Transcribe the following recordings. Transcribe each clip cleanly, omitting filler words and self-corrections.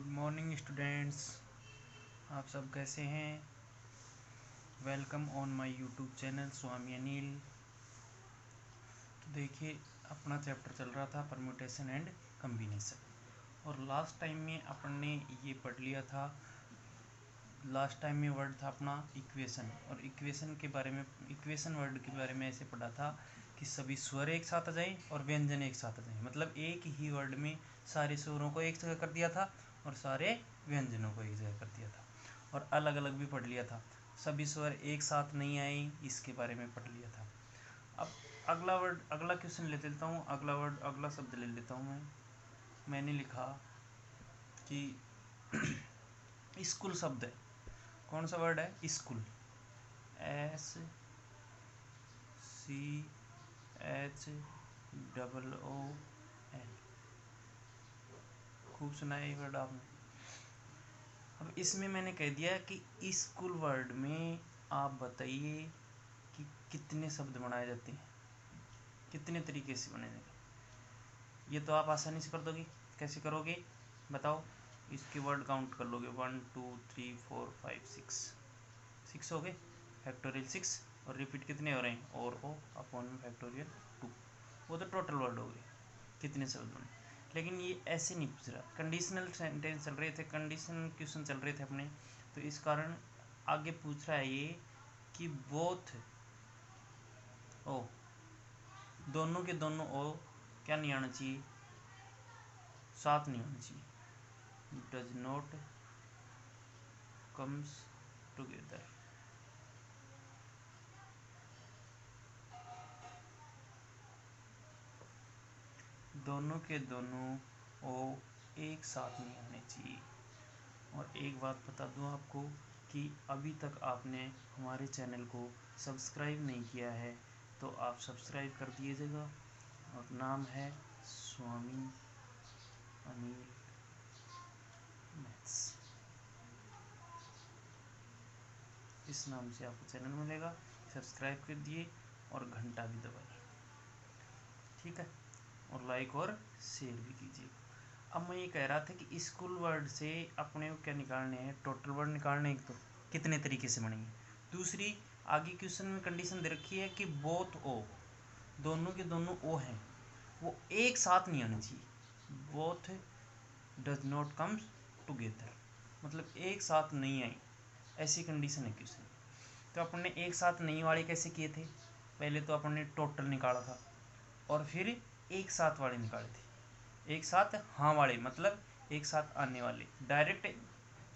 Good morning students. आप सब कैसे हैं? Welcome on my YouTube channel Swami Anil. तो देखिए, अपना चैप्टर चल रहा था परम्यूटेशन एंड कम्बिनेशन, और लास्ट टाइम में अपन ने ये पढ़ लिया था। लास्ट टाइम में वर्ड था अपना इक्वेशन, और इक्वेशन के बारे में, इक्वेशन वर्ड के बारे में ऐसे पढ़ा था कि सभी स्वर एक साथ आ जाएं और व्यंजन एक साथ आ जाएं। मतलब एक ही वर्ड में सारे स्वरों को एक जगह कर दिया था और सारे व्यंजनों को एक जगह कर दिया था, और अलग अलग भी पढ़ लिया था। सभी स्वर एक साथ नहीं आए, इसके बारे में पढ़ लिया था। अब अगला वर्ड, अगला क्वेश्चन ले लेता हूँ। अगला वर्ड, अगला शब्द ले लेता हूँ मैंने लिखा कि स्कूल शब्द है। कौन सा वर्ड है? स्कूल। SCHOOL। खूब सुना है ये वर्ड आपने। अब इसमें मैंने कह दिया कि स्कूल वर्ड में आप बताइए कि कितने शब्द बनाए जाते हैं, कितने तरीके से बने जाएंगे। ये तो आप आसानी से कर दोगे। कैसे करोगे बताओ? इसके वर्ड काउंट कर लोगे, 1 2 3 4 5 6 हो गए, फैक्टोरियल 6। और रिपीट कितने हो रहे हैं? और ओ अपॉन में फैक्टोरियल 2। वो तो टोटल वर्ड हो गए, कितने शब्द बने। लेकिन ये ऐसे नहीं पूछ रहा, कंडीशनल सेंटेंस चल रहे थे, कंडीशनल क्वेश्चन चल रहे थे अपने, तो इस कारण आगे पूछ रहा है ये कि बोथ ओ, दोनों के दोनों ओ क्या नहीं आना चाहिए? साथ नहीं होना चाहिए। Does not comes together. दोनों के दोनों ओ एक साथ नहीं आने चाहिए। और एक बात बता दूं आपको कि अभी तक आपने हमारे चैनल को सब्सक्राइब नहीं किया है तो आप सब्सक्राइब कर दीजिएगा, और नाम है स्वामी अनिल मैथ्स। इस नाम से आपको चैनल मिलेगा, सब्सक्राइब कर दिए और घंटा भी दबाइए, ठीक है? और लाइक और शेयर भी कीजिए। अब मैं ये कह रहा था कि स्कूल वर्ड से अपने को क्या निकालने हैं? टोटल वर्ड निकालने हैं। तो कितने तरीके से बनेंगे। दूसरी, आगे क्वेश्चन में कंडीशन दे रखी है कि बोथ ओ, दोनों के दोनों ओ हैं, वो एक साथ नहीं आने चाहिए। Both does not comes together, मतलब एक साथ नहीं आई, ऐसी कंडीशन है क्वेश्चन। तो अपन ने एक साथ नहीं वाले कैसे किए थे? पहले तो अपन ने टोटल निकाला था, और फिर एक साथ वाले निकाले थे। एक साथ हाँ वाले, मतलब एक साथ आने वाले। डायरेक्ट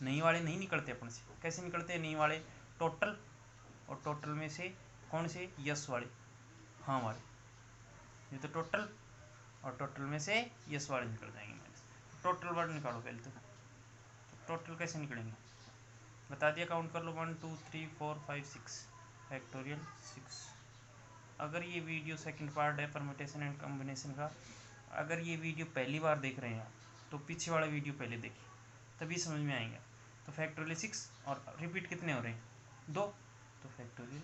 नहीं वाले नहीं निकलते अपन से। कैसे निकलते हैं नहीं वाले? टोटल, और टोटल में से कौन से? यस वाले, हाँ वाले। ये तो टोटल, और टोटल में से यस वाले निकल जाएंगे माइनस। टोटल वर्ड निकालो पहले तो टोटल कैसे निकलेंगे बता दिया। काउंट कर लो, 1 2 3 4 5 6, फैक्टोरियल 6। अगर ये वीडियो सेकंड पार्ट है परम्यूटेशन एंड कॉम्बिनेशन का, अगर ये वीडियो पहली बार देख रहे हैं आप तो पीछे वाला वीडियो पहले देखिए, तभी समझ में आएगा। तो फैक्टोरियल 6, और रिपीट कितने हो रहे हैं? 2, तो फैक्टोरियल,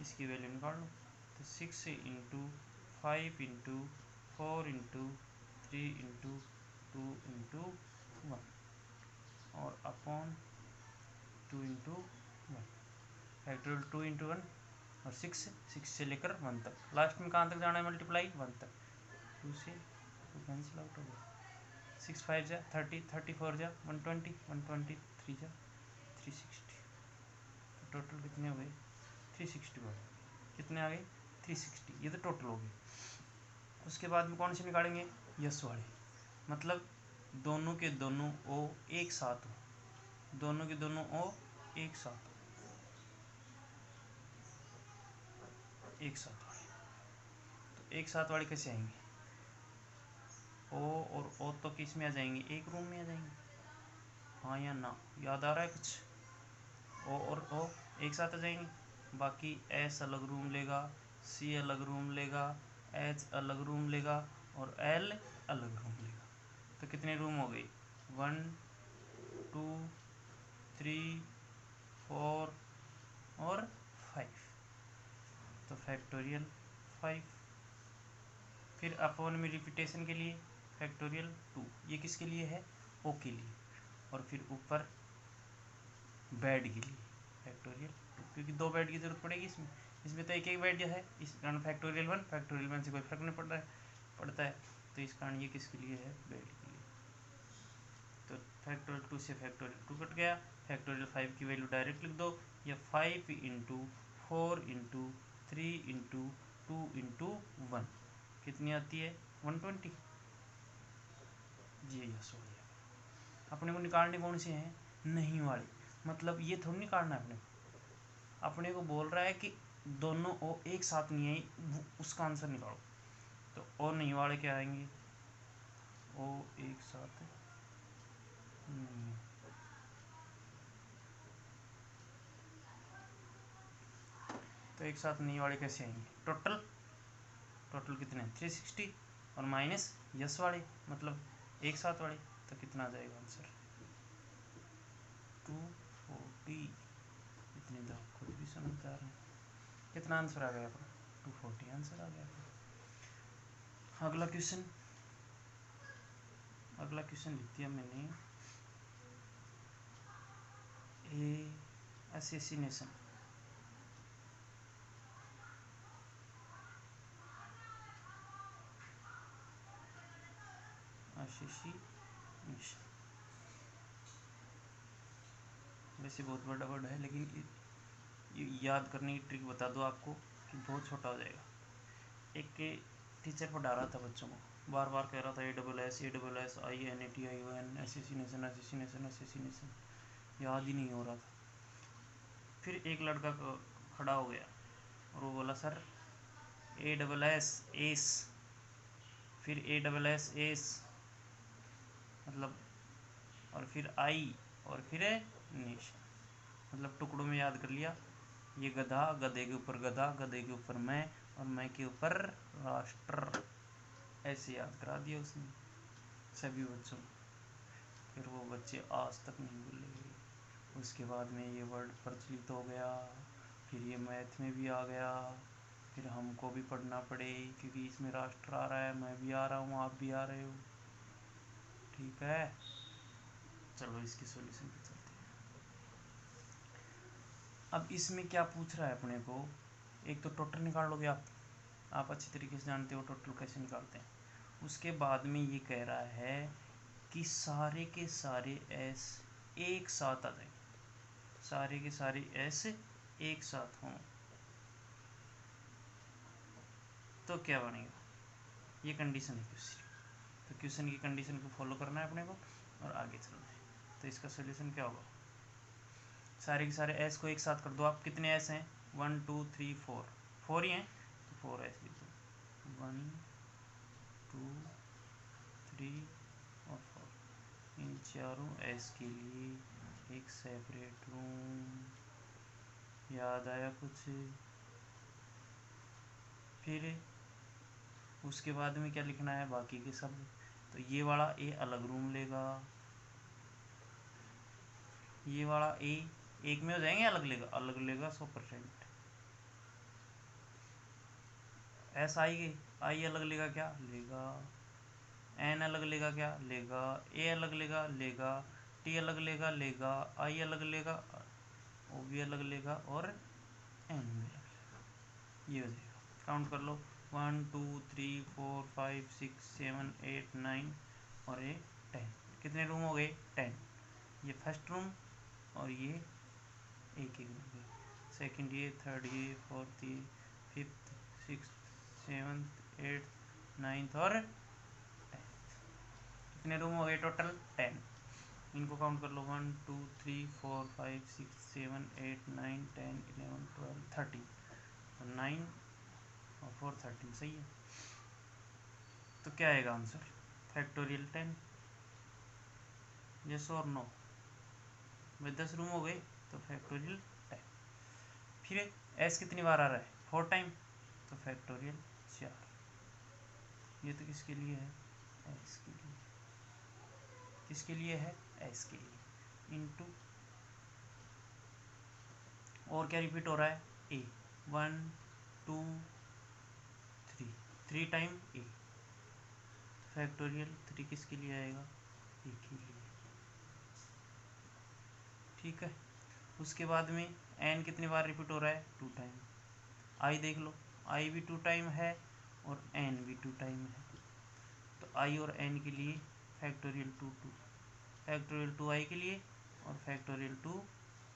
इसकी वैल्यू निकाल लो। तो 6 into 5 into 4 into 3 into 2 into 1, और अपॉन 2 इंटू 1। फैक्टोरियल 2 इंटू 1 और 6 से लेकर 1 तक। लास्ट में कहाँ तक जाना है? मल्टीप्लाई 1 तक। 2 से 2 कैंसिल आउट हो गया। 6 5 जा 30, 34 जा 120, 123 जा 360। तो टोटल कितने हो गए? 360 हो गए। कितने आ गए? 360। ये तो टोटल हो गए। उसके बाद में कौन से निकालेंगे? यस वाले, मतलब दोनों के दोनों ओ एक साथ हो। दोनों के दोनों ओ एक साथ, एक साथ वाले। तो एक साथ वाले कैसे आएंगे? ओ और ओ तो किस में आ जाएंगे? एक रूम में आ जाएंगे। हाँ या ना? याद आ रहा है कुछ? ओ और ओ एक साथ आ जाएंगे। बाकी एस अलग रूम लेगा, सी अलग रूम लेगा, एच अलग रूम लेगा, और एल अलग रूम लेगा। तो कितने रूम हो गए? 1 2 3 4 और 5, तो फैक्टोरियल 5। फिर अपॉन में रिपीटेशन के लिए फैक्टोरियल 2। ये किसके लिए है? ओ के लिए, और फिर ऊपर बेड के लिए फैक्टोरियल 2, क्योंकि 2 बेड की ज़रूरत पड़ेगी इसमें। इसमें तो एक बेड जो है, इस कारण फैक्टोरियल 1 से कोई फर्क नहीं पड़ता है, तो इस कारण ये किसके लिए है, बेड के लिए। तो फैक्टोरियल 2 से फैक्टोरियल 2 कट गया। फैक्टोरियल 5 की वैल्यू डायरेक्ट लिख दो, या 5 इंटू 4 इंटू 3 इंटू 2 इंटू 1 कितनी आती है, 120 जी। यस हो गया। अपने को निकालने कौन से हैं, नहीं वाले, मतलब ये थोड़ी निकालना है अपने को बोल रहा है कि दोनों ओ एक साथ नहीं आई, उसका आंसर निकालो। तो ओ नहीं वाले क्या आएंगे, ओ एक साथ नहीं, तो एक साथ नहीं वाले कैसे आएंगे, टोटल कितने 360 और माइनस यस वाले मतलब एक साथ वाले, तो कितना आ जाएगा आंसर 240। इतने तो खुद भी समझदार हैं। कितना आंसर आ गया अपना, 240 आंसर आ गया। अगला क्वेश्चन लिख दिया मैंने, असैसिनेशन वैसे बहुत बड़ा वर्ड है, लेकिन याद करने की ट्रिक बता दो आपको कि बहुत छोटा हो जाएगा। एक टीचर पढ़ा रहा था बच्चों को, बार बार कह रहा था ASS INATION असैसिनेशन, याद ही नहीं हो रहा था। फिर एक लड़का खड़ा हो गया और वो बोला सर ASS, फिर ASS मतलब, और फिर आई, और फिर नेशन, मतलब टुकड़ों में याद कर लिया। ये गधा, गधे के ऊपर गधा, गधे के ऊपर मैं, और मैं के ऊपर राष्ट्र, ऐसे याद करा दिया उसने सभी बच्चों। फिर वो बच्चे आज तक नहीं भूले। उसके बाद में ये वर्ड प्रचलित हो गया, फिर ये मैथ में भी आ गया, फिर हमको भी पढ़ना पड़े क्योंकि इसमें राष्ट्र आ रहा है, मैं भी आ रहा हूँ, आप भी आ रहे हो। ठीक है, चलो इसके सॉल्यूशन पे चलते हैं। अब इसमें क्या पूछ रहा है अपने को, एक तो टोटल निकाल लोगे आप अच्छी तरीके से जानते हो टोटल कैसे निकालते हैं। उसके बाद में ये कह रहा है कि सारे के सारे एस एक साथ आ जाए, सारे के सारे एस एक साथ हों, तो क्या बनेगा, ये कंडीशन है क्वेश्चन। तो क्वेश्चन की कंडीशन को फॉलो करना है अपने को और आगे चलना है। तो इसका सोल्यूशन क्या होगा, सारे के सारे एस को एक साथ कर दो आप। कितने एस हैं, 1 2 3 4 ही हैं, तो 4 एस लिख दो, 1 2 3 और 4। इन चारों एस के लिए एक सेपरेट रूम। याद आया कुछ, फिर उसके बाद में क्या लिखना है, बाकी के सब। तो ये वाला ए अलग रूम लेगा, ये वाला ए एक में हो जाएंगे, अलग लेगा 100%। एस आई अलग लेगा, क्या लेगा, एन अलग लेगा, क्या लेगा, ए अलग लेगा, टी अलग लेगा, आई अलग लेगा, ओ भी अलग लेगा, और एन भी अलग लेगा। ये हो जाएगा, काउंट कर लो, 1 2 3 4 5 6 7 8 9 और ये 10। कितने रूम हो गए, 10। ये फर्स्ट रूम और ये एक रूम हो गए, सेकेंड ये, थर्ड ये, फोर्थ ये, fifth, six, seventh, eighth, ninth और 10th। कितने रूम हो गए टोटल, 10। इनको काउंट कर लो, 1 2 3 4 5 6 7 8 9 10 11 12 13, तो 9 और 4 13, सही है। तो क्या आएगा आंसर, फैक्टोरियल 10। यस और नो, भाई 10 रूम हो गए तो फैक्टोरियल 10। फिर एस कितनी बार आ रहा है, 4 टाइम, तो फैक्टोरियल 4। ये तो किसके लिए है, एस के लिए, किसके लिए है, एस के लिए, इनटू, और क्या रिपीट हो रहा है, ए, 1 2 3 टाइम ए, फैक्टोरियल 3 किसके लिए आएगा, ए के लिए। उसके बाद में एन कितनी बार रिपीट हो रहा है, 2 टाइम। आई देख लो, आई भी 2 टाइम है और एन भी 2 टाइम है। तो आई और एन के लिए फैक्टोरियल 2 2, फैक्टोरियल 2 आई के लिए और फैक्टोरियल 2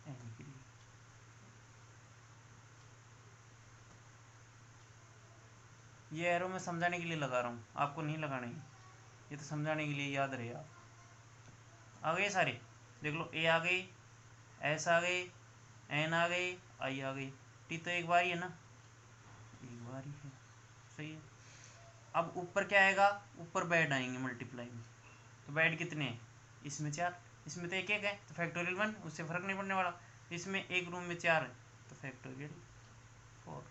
एन के लिए। ये एरो मैं समझाने के लिए लगा रहा हूँ, आपको नहीं लगाना है, ये तो समझाने के लिए, याद रहे आप। आ गए सारे, देख लो, ए आ गई, एस आ गई, एन आ गई, आई आ गई, टी तो एक बार ही है ना, एक बार ही है, सही है। अब ऊपर क्या आएगा, ऊपर बेड आएंगे मल्टीप्लाई में। तो बेड कितने हैं, इसमें 4, इसमें तो एक एक है, तो फैक्टोरियल 1, उससे फर्क नहीं पड़ने वाला। इसमें एक रूम में 4 है, तो फैक्टोरियल 4,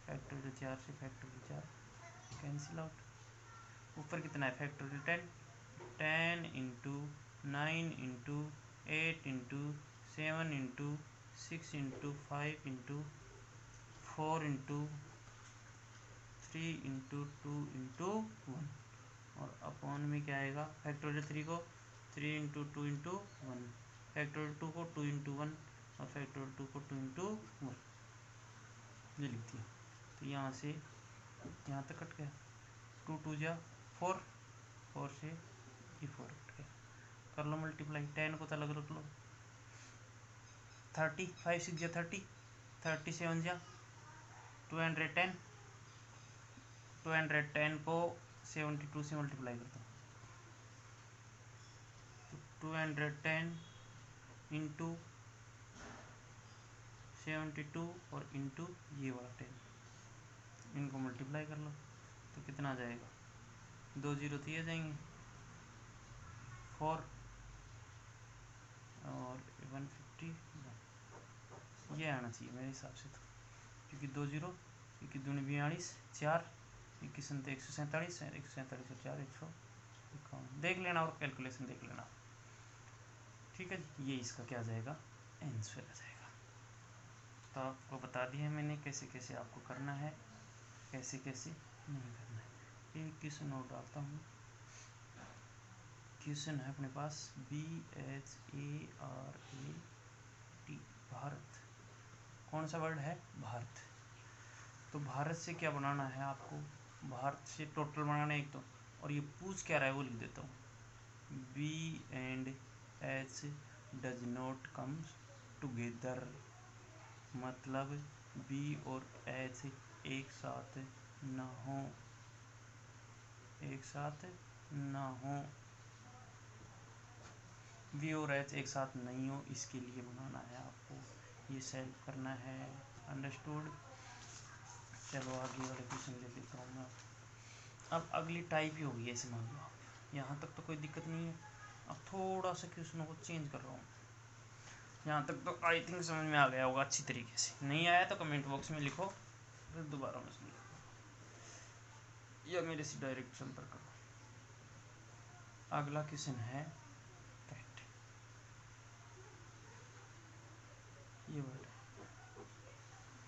फैक्टोरियल 4 से फैक्टोरियल 4 कैंसिल आउट। ऊपर कितना है, factorial 10, 10 into 9 into 8 into 7 into 6 into 5 into 4 into 3 into 2 into 1, और अपॉन में क्या आएगा, फैक्टोरियल 3 को 3 इंटू 2 इंटू 1, फैक्टोरियल 2 को 2 इंटू 1 और फैक्टोरियल 2 को 2 इंटू 1, ये लिख दिया। तो यहाँ से यहाँ तक कट गया, 2 2 जा 4, 4 से ये 4 कट गया। कर लो मल्टीप्लाई, 10 को तो अलग रख लो, 30, 5 6 जा 30, 37 जा 210, 210 को 72 से मल्टीप्लाई करता हूँ, तो 210 इंटू 72 और इंटू ये वाला 10, इनको मल्टीप्लाई कर लो तो कितना आ जाएगा, 2 0 तो ये आ जाएंगे, 4 और 150, ये आना चाहिए मेरे हिसाब से, तो क्योंकि 2 0, क्योंकि 2 42, 4 21 147, 147 और 4 151, देख लेना और कैलकुलेशन देख लेना, ठीक है। ये इसका क्या आ जाएगा, आंसर आ जाएगा। तो आपको बता दिया मैंने कैसे कैसे आपको करना है, कैसे कैसे नहीं करना है। एक क्वेश्चन और डालता हूँ, क्वेश्चन है अपने पास BHARAT, भारत, कौन सा वर्ड है, भारत। तो भारत से क्या बनाना है आपको, भारत से टोटल बनाना है एक तो, और ये पूछ क्या रहा है वो लिख देता हूँ, B and H does not comes together, मतलब B और H एक साथ ना हो, एक साथ ना हो, B और H एक साथ नहीं हो, इसके लिए बनाना है आपको, ये सॉल्व करना है, अंडरस्टूड। चलो आगे वाले क्वेश्चन ले लेता हूँ मैं। अब अगली टाइप ही होगी, ऐसे मान लो आप, यहाँ तक तो कोई दिक्कत नहीं है, अब थोड़ा सा क्वेश्चनों को चेंज कर रहा हूँ। यहाँ तक तो आई थिंक समझ में आ गया होगा अच्छी तरीके से, नहीं आया तो कमेंट बॉक्स में लिखो, फिर दोबारा मैं लिखो या मेरे से डायरेक्ट संपर्क करो। अगला क्वेश्चन है कैट, ये वर्ड है,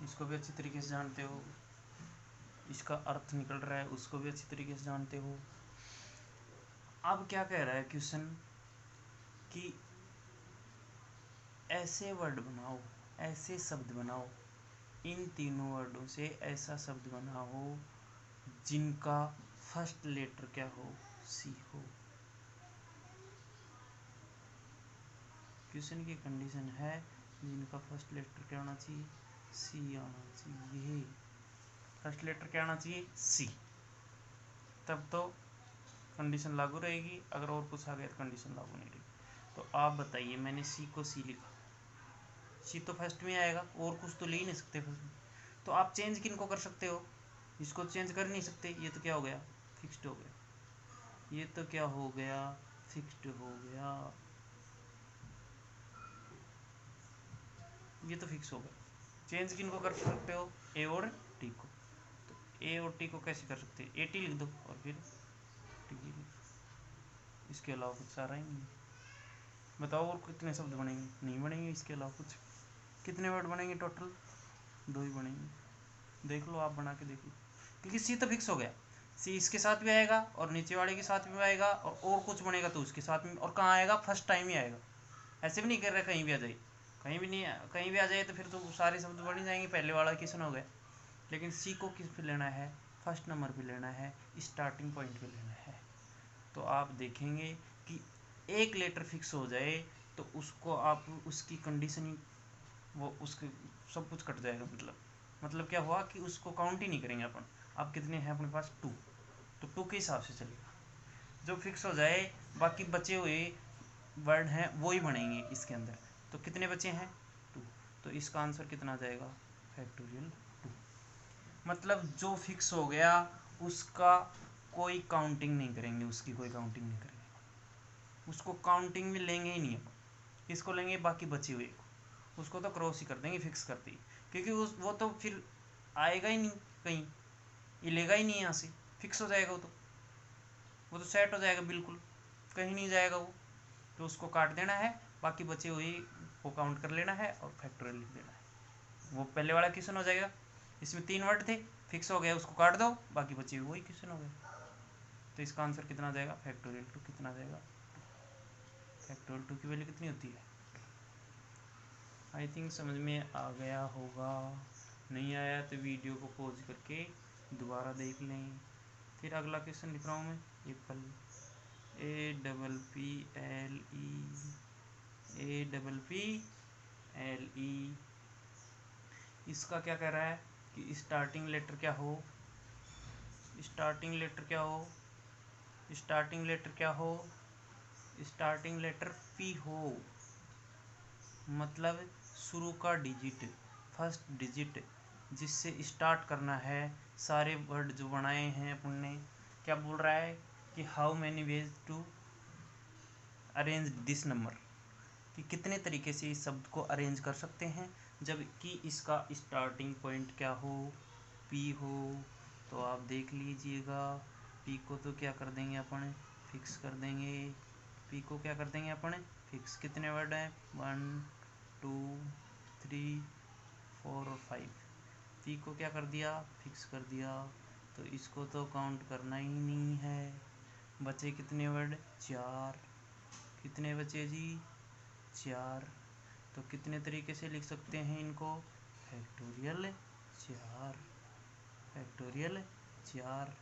इसको भी अच्छी तरीके से जानते हो, इसका अर्थ निकल रहा है उसको भी अच्छी तरीके से जानते हो। अब क्या कह रहा है क्वेश्चन कि ऐसे वर्ड बनाओ, ऐसे शब्द बनाओ, इन तीनों वर्डों से ऐसा शब्द बनाओ जिनका फर्स्ट लेटर क्या हो, सी हो। क्वेश्चन की कंडीशन है जिनका फर्स्ट लेटर क्या होना चाहिए, सी आना चाहिए, फर्स्ट लेटर क्या आना चाहिए, सी, तब तो कंडीशन लागू रहेगी, अगर और कुछ आ गया तो कंडीशन लागू नहीं रहेगी। तो आप बताइए, मैंने सी को सी लिखा, सी तो फर्स्ट में आएगा, और कुछ तो ले ही नहीं सकते फर्स्ट में, तो आप चेंज किन को कर सकते हो, इसको चेंज कर नहीं सकते, ये तो क्या हो गया, फिक्स्ड हो गया, ये तो क्या हो गया, फिक्स्ड हो गया, ये तो फिक्स हो गया। चेंज किन को कर सकते हो, ए और टी को, तो ए और टी को कैसे कर सकते हैं, ए टी लिख दो और फिर टी लिख दो, इसके अलावा कुछ सारा ही नहीं। बताओ और कितने शब्द बनेंगे, नहीं बनेंगे, इसके अलावा कुछ, कितने वर्ड बनेंगे टोटल, 2 ही बनेंगे, देख लो आप बना के देख लो, क्योंकि सी तो फिक्स हो गया, सी इसके साथ भी आएगा और नीचे वाले के साथ भी आएगा, और कुछ बनेगा तो उसके साथ में, और कहाँ आएगा, फर्स्ट टाइम ही आएगा, ऐसे भी नहीं कर रहे कहीं भी आ जाए, कहीं भी नहीं, कहीं भी आ जाए तो फिर तो सारे शब्द बढ़ ही जाएंगे, पहले वाला क्वेश्चन हो गया। लेकिन सी को किस पे लेना है, फर्स्ट नंबर पे लेना है, स्टार्टिंग पॉइंट पे लेना है। तो आप देखेंगे कि एक लेटर फिक्स हो जाए तो उसको आप उसकी कंडीशनिंग वो उसके सब कुछ कट जाएगा। मतलब क्या हुआ कि उसको काउंट ही नहीं करेंगे अपन। अब कितने हैं अपने पास, 2, तो 2 के हिसाब से चलेगा। जो फिक्स हो जाए बाकी बचे हुए वर्ड हैं वो ही बनेंगे इसके अंदर। तो कितने बचे हैं, 2। तो इसका आंसर कितना आ जाएगा, फैक्टोरियल 2। मतलब जो फिक्स हो गया उसका कोई काउंटिंग नहीं करेंगे, उसकी कोई काउंटिंग नहीं करेंगे, उसको काउंटिंग में लेंगे ही नहीं। अपन किसको लेंगे, बाकी बचे हुए को, उसको तो क्रॉस ही कर देंगे फिक्स करते ही, क्योंकि वो तो फिर आएगा ही नहीं कहीं, ये लेगा ही नहीं यहाँ से, फिक्स हो जाएगा वो तो सेट हो जाएगा बिल्कुल, कहीं नहीं जाएगा वो। तो उसको काट देना है, बाकी बचे हुए को काउंट कर लेना है और फैक्टोरियल लिख देना है। वो पहले वाला क्वेश्चन हो जाएगा, इसमें 3 वर्ड थे, फिक्स हो गया, उसको काट दो, बाकी बचे हुए वही क्वेश्चन हो गया। तो इसका आंसर कितना आ जाएगा, फैक्टोरियल 2 कितना आ जाएगा, फैक्टोरियल 2 की वैल्यू कितनी होती है। आई थिंक समझ में आ गया होगा, नहीं आया तो वीडियो को पॉज करके दोबारा देख लें। फिर अगला क्वेश्चन लिख रहा हूँ मैं, एप्पल, APPLE। इसका क्या कह रहा है कि स्टार्टिंग लेटर क्या हो, स्टार्टिंग लेटर क्या हो, स्टार्टिंग लेटर क्या हो, स्टार्टिंग लेटर P हो। मतलब शुरू का डिजिट, फर्स्ट डिजिट जिससे स्टार्ट करना है। सारे वर्ड जो बनाए हैं अपन ने, क्या बोल रहा है कि how many ways to arrange this number, कि कितने तरीके से इस शब्द को अरेंज कर सकते हैं, जबकि इसका स्टार्टिंग पॉइंट क्या हो, पी हो। तो आप देख लीजिएगा, पी को तो क्या कर देंगे अपन, फिक्स कर देंगे, पी को क्या कर देंगे अपन, फिक्स। कितने वर्ड हैं, 1 2 3 4 और 5, पी को क्या कर दिया, फिक्स कर दिया। तो इसको तो काउंट करना ही नहीं है। बचे कितने वर्ड, 4, कितने बचे जी, 4। तो कितने तरीके से लिख सकते हैं इनको, फैक्टोरियल 4, फैक्टोरियल 4।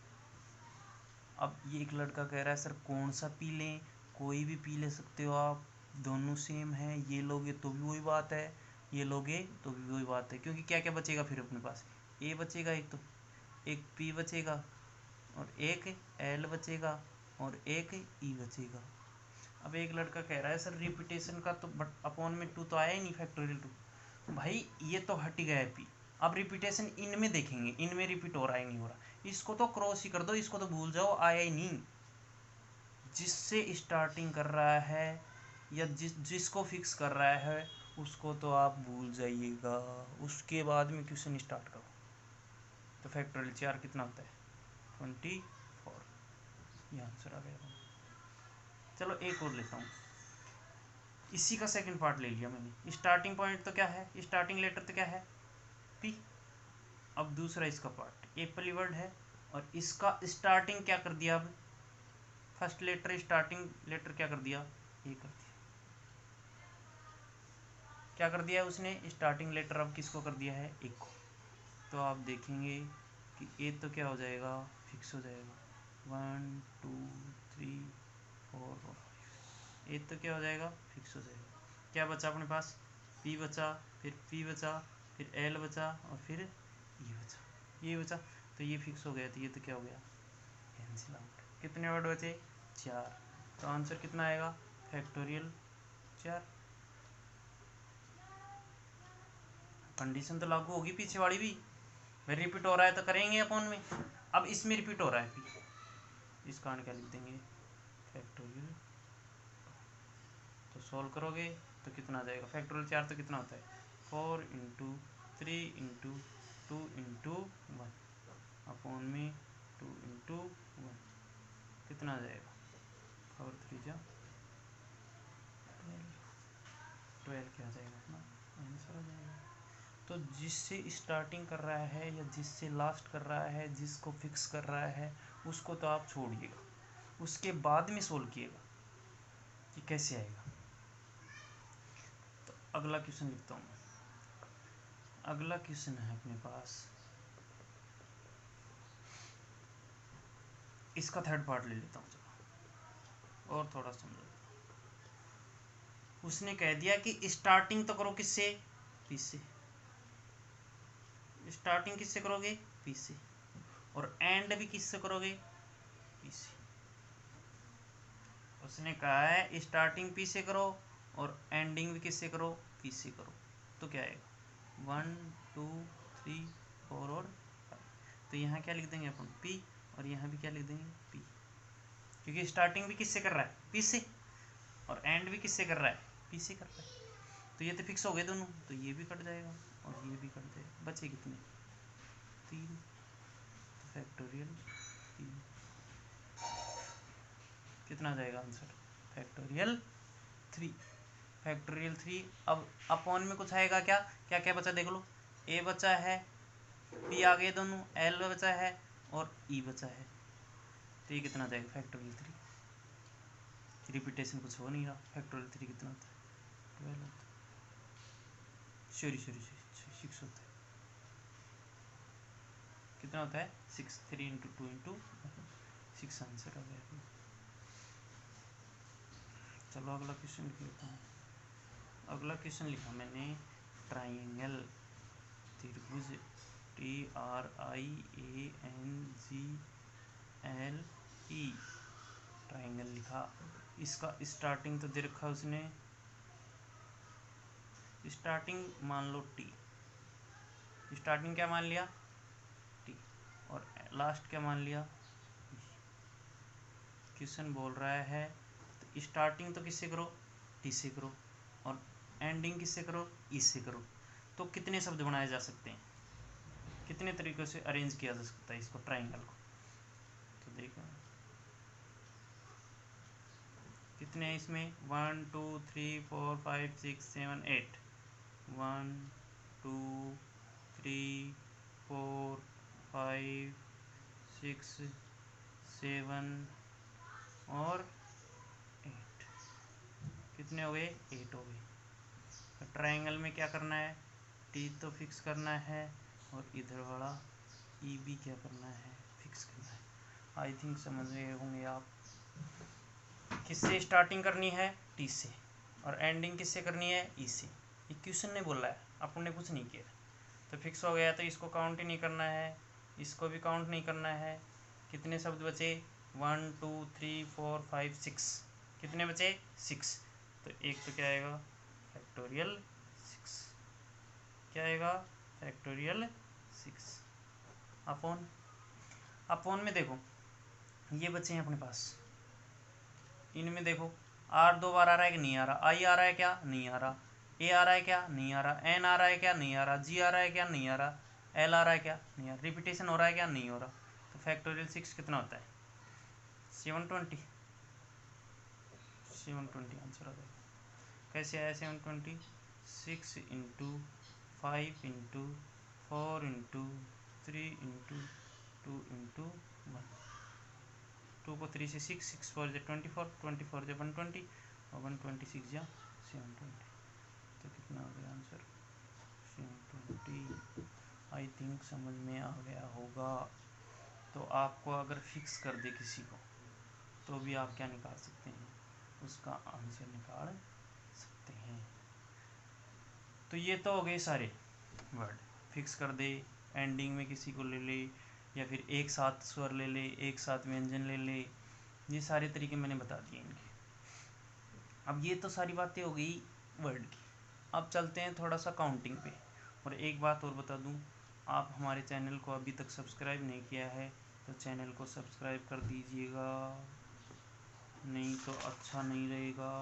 अब ये एक लड़का कह रहा है सर कौन सा पी लें, कोई भी पी ले सकते हो आप, दोनों सेम है, ये लोगे तो भी वही बात है, ये लोगे तो भी वही बात है। क्योंकि क्या क्या बचेगा फिर अपने पास, ए बचेगा एक, तो एक पी बचेगा और एक एल बचेगा और एक ई बचेगा। अब एक लड़का कह रहा है सर रिपीटेशन का तो बट अपॉन में 2 तो आया ही नहीं, फैक्टोरियल 2। भाई ये तो हट गया है पी, अब रिपीटेशन इनमें देखेंगे, इनमें रिपीट हो रहा है नहीं हो रहा, इसको तो क्रॉस ही कर दो, इसको तो भूल जाओ, आया ही नहीं। जिससे स्टार्टिंग कर रहा है या जिसको फिक्स कर रहा है उसको तो आप भूल जाइएगा, उसके बाद में क्वेश्चन स्टार्ट करो। तो फैक्टोरियल 4 कितना होता है, 24, ये आंसर आ गया। चलो एक और लेता हूँ, इसी का सेकंड पार्ट ले लिया मैंने। स्टार्टिंग पॉइंट तो क्या है, स्टार्टिंग लेटर तो क्या है, पी। अब दूसरा इसका पार्ट एप्पल वर्ड है और इसका स्टार्टिंग क्या कर दिया, अब फर्स्ट लेटर स्टार्टिंग लेटर क्या कर दिया, ए कर दिया। क्या कर दिया है उसने, स्टार्टिंग लेटर अब किसको कर दिया है, एक को। तो आप देखेंगे कि ए तो क्या हो जाएगा, फिक्स हो जाएगा, 1 2 3 4 और 5, ए तो क्या हो जाएगा, फिक्स हो जाएगा। क्या बचा अपने पास, पी बचा, फिर पी बचा, फिर एल बचा और फिर ई बचा, ये बचा। तो ये फिक्स हो गया, तो ये तो क्या हो गया, कैंसिल आउट। कितने वर्ड बचे, 4। तो आंसर कितना आएगा, फैक्टोरियल 4। कंडीशन तो लागू होगी पीछे वाली भी, भाई रिपीट हो रहा है तो करेंगे अपन में। अब इसमें रिपीट हो रहा है पी, इसका आने क्या लिख देंगे, फैक्टोरियल। तो सॉल्व करोगे तो कितना आ जाएगा, फैक्टोरियल 4 तो कितना होता है, 4 इंटू 3 इंटू 2 इंटू 1 अपॉन में 2 इंटू 1, कितना आ जाएगा, 4 3 जा 12 क्या आ जाएगा अपना आंसर आ जाएगा। तो जिससे स्टार्टिंग कर रहा है या जिससे लास्ट कर रहा है, जिसको फिक्स कर रहा है, उसको तो आप छोड़िएगा, उसके बाद में सोल्व किएगा कि कैसे आएगा। अगला क्वेश्चन लिखता हूँ मैं। अगला क्वेश्चन है अपने पास, इसका थर्ड पार्ट ले लेता हूँ चलो, और थोड़ा समझो। उसने कह दिया कि स्टार्टिंग तो करो किससे, पी से। स्टार्टिंग किससे करोगे, पी से, और एंड भी किससे करोगे, पी से। उसने कहा है स्टार्टिंग पी से करो और एंडिंग भी किससे करो, पी से करो। तो क्या आएगा 1 2 3 4 और 5। तो यहाँ क्या लिख देंगे अपन, पी, और यहाँ भी क्या लिख देंगे, पी, क्योंकि स्टार्टिंग भी किससे कर रहा है, पी से, और एंड भी किससे कर रहा है, पी से कर रहा है। तो ये तो फिक्स हो गए दोनों, तो ये भी कट जाएगा और ये भी कट जाएगा। बचे कितने, 3। तो फैक्टोरियल 3 कितना आ जाएगा आंसर, फैक्टोरियल 3। फैक्टोरियल 3। अब अपॉन में कुछ आएगा क्या, क्या क्या बचा देख लो, ए बचा है, पी आ गए दोनों, एल बचा है और ई बचा है। तो ये कितना आ जाएगा, फैक्टोरियल 3। रिपीटेशन कुछ हो नहीं रहा। फैक्टोरियल 3 कितना होता है, 12 होता है, सॉरी 6 होता है। कितना होता है, 6। 3 × 2 × 6 आंसर आ गया। चलो अगला क्वेश्चन लिख लेता हूँ। अगला क्वेश्चन लिखा मैंने, ट्राइंगल, त्रिभुज, TRIANGLE, ट्राइंगल लिखा। इसका स्टार्टिंग तो दे रखा उसने, स्टार्टिंग मान लो टी, स्टार्टिंग क्या मान लिया, टी, और लास्ट क्या मान लिया। क्वेश्चन बोल रहा है तो स्टार्टिंग तो किससे करो, टी से करो, और एंडिंग किससे करो, ई से करो। तो कितने शब्द बनाए जा सकते हैं, कितने तरीक़ों से अरेंज किया जा सकता है इसको, ट्राइंगल को। तो देखो कितने हैं इसमें, 1 2 3 4 5 6 7 8। 1 2 3 4 5 6 7 और 8। कितने हो गए, 8 हो गए। ट्राइंगल में क्या करना है, टी तो फिक्स करना है, और इधर वाला ई भी क्या करना है, फिक्स करना है। आई थिंक समझ गए होंगे आप। किससे स्टार्टिंग करनी है, टी से, और एंडिंग किससे करनी है, ई से। ये क्वेश्चन ने बोला है, अपन ने कुछ नहीं किया। तो फिक्स हो गया, तो इसको काउंट ही नहीं करना है, इसको भी काउंट नहीं करना है। कितने शब्द बचे, 1 2 3 4 5 6। कितने बचे, 6। तो एक तो क्या आएगा, फैक्टोरियल 6। क्या आएगा, फैक्टोरियल 6। अपॉन, अपॉन में देखो ये बचे हैं अपने पास, इनमें देखो आर 2 बार आ रहा है कि नहीं आ रहा, आई आ रहा है क्या, नहीं आ रहा, ए आ रहा है क्या, नहीं आ रहा, एन आ रहा है क्या, नहीं आ रहा, जी आ रहा है क्या, नहीं आ रहा, एल आ रहा है क्या, नहीं आ रहा, रिपीटेशन हो रहा है क्या, नहीं हो रहा। तो फैक्टोरियल 6 कितना होता है, 720। 720 आंसर आ जाएगा। कैसे आया 720, 6 × 5 × 4 × 3 × 2 × 1। 2 को 3 से 6, 6 4 जो 24, 24 जो 120, और 126 जो 720। तो कितना हो गया आंसर, 720। आई थिंक समझ में आ गया होगा। तो आपको अगर फिक्स कर दे किसी को, तो भी आप क्या निकाल सकते हैं, उसका आंसर निकाल सकते हैं। तो ये तो हो गए सारे वर्ड, फिक्स कर दे, एंडिंग में किसी को ले ले, या फिर एक साथ स्वर ले ले, एक साथ व्यंजन ले ले, ये सारे तरीके मैंने बता दिए इनके। अब ये तो सारी बातें हो गई वर्ड की। अब चलते हैं थोड़ा सा काउंटिंग पे। और एक बात और बता दूं, आप हमारे चैनल को अभी तक सब्सक्राइब नहीं किया है तो चैनल को सब्सक्राइब कर दीजिएगा, नहीं तो अच्छा नहीं रहेगा,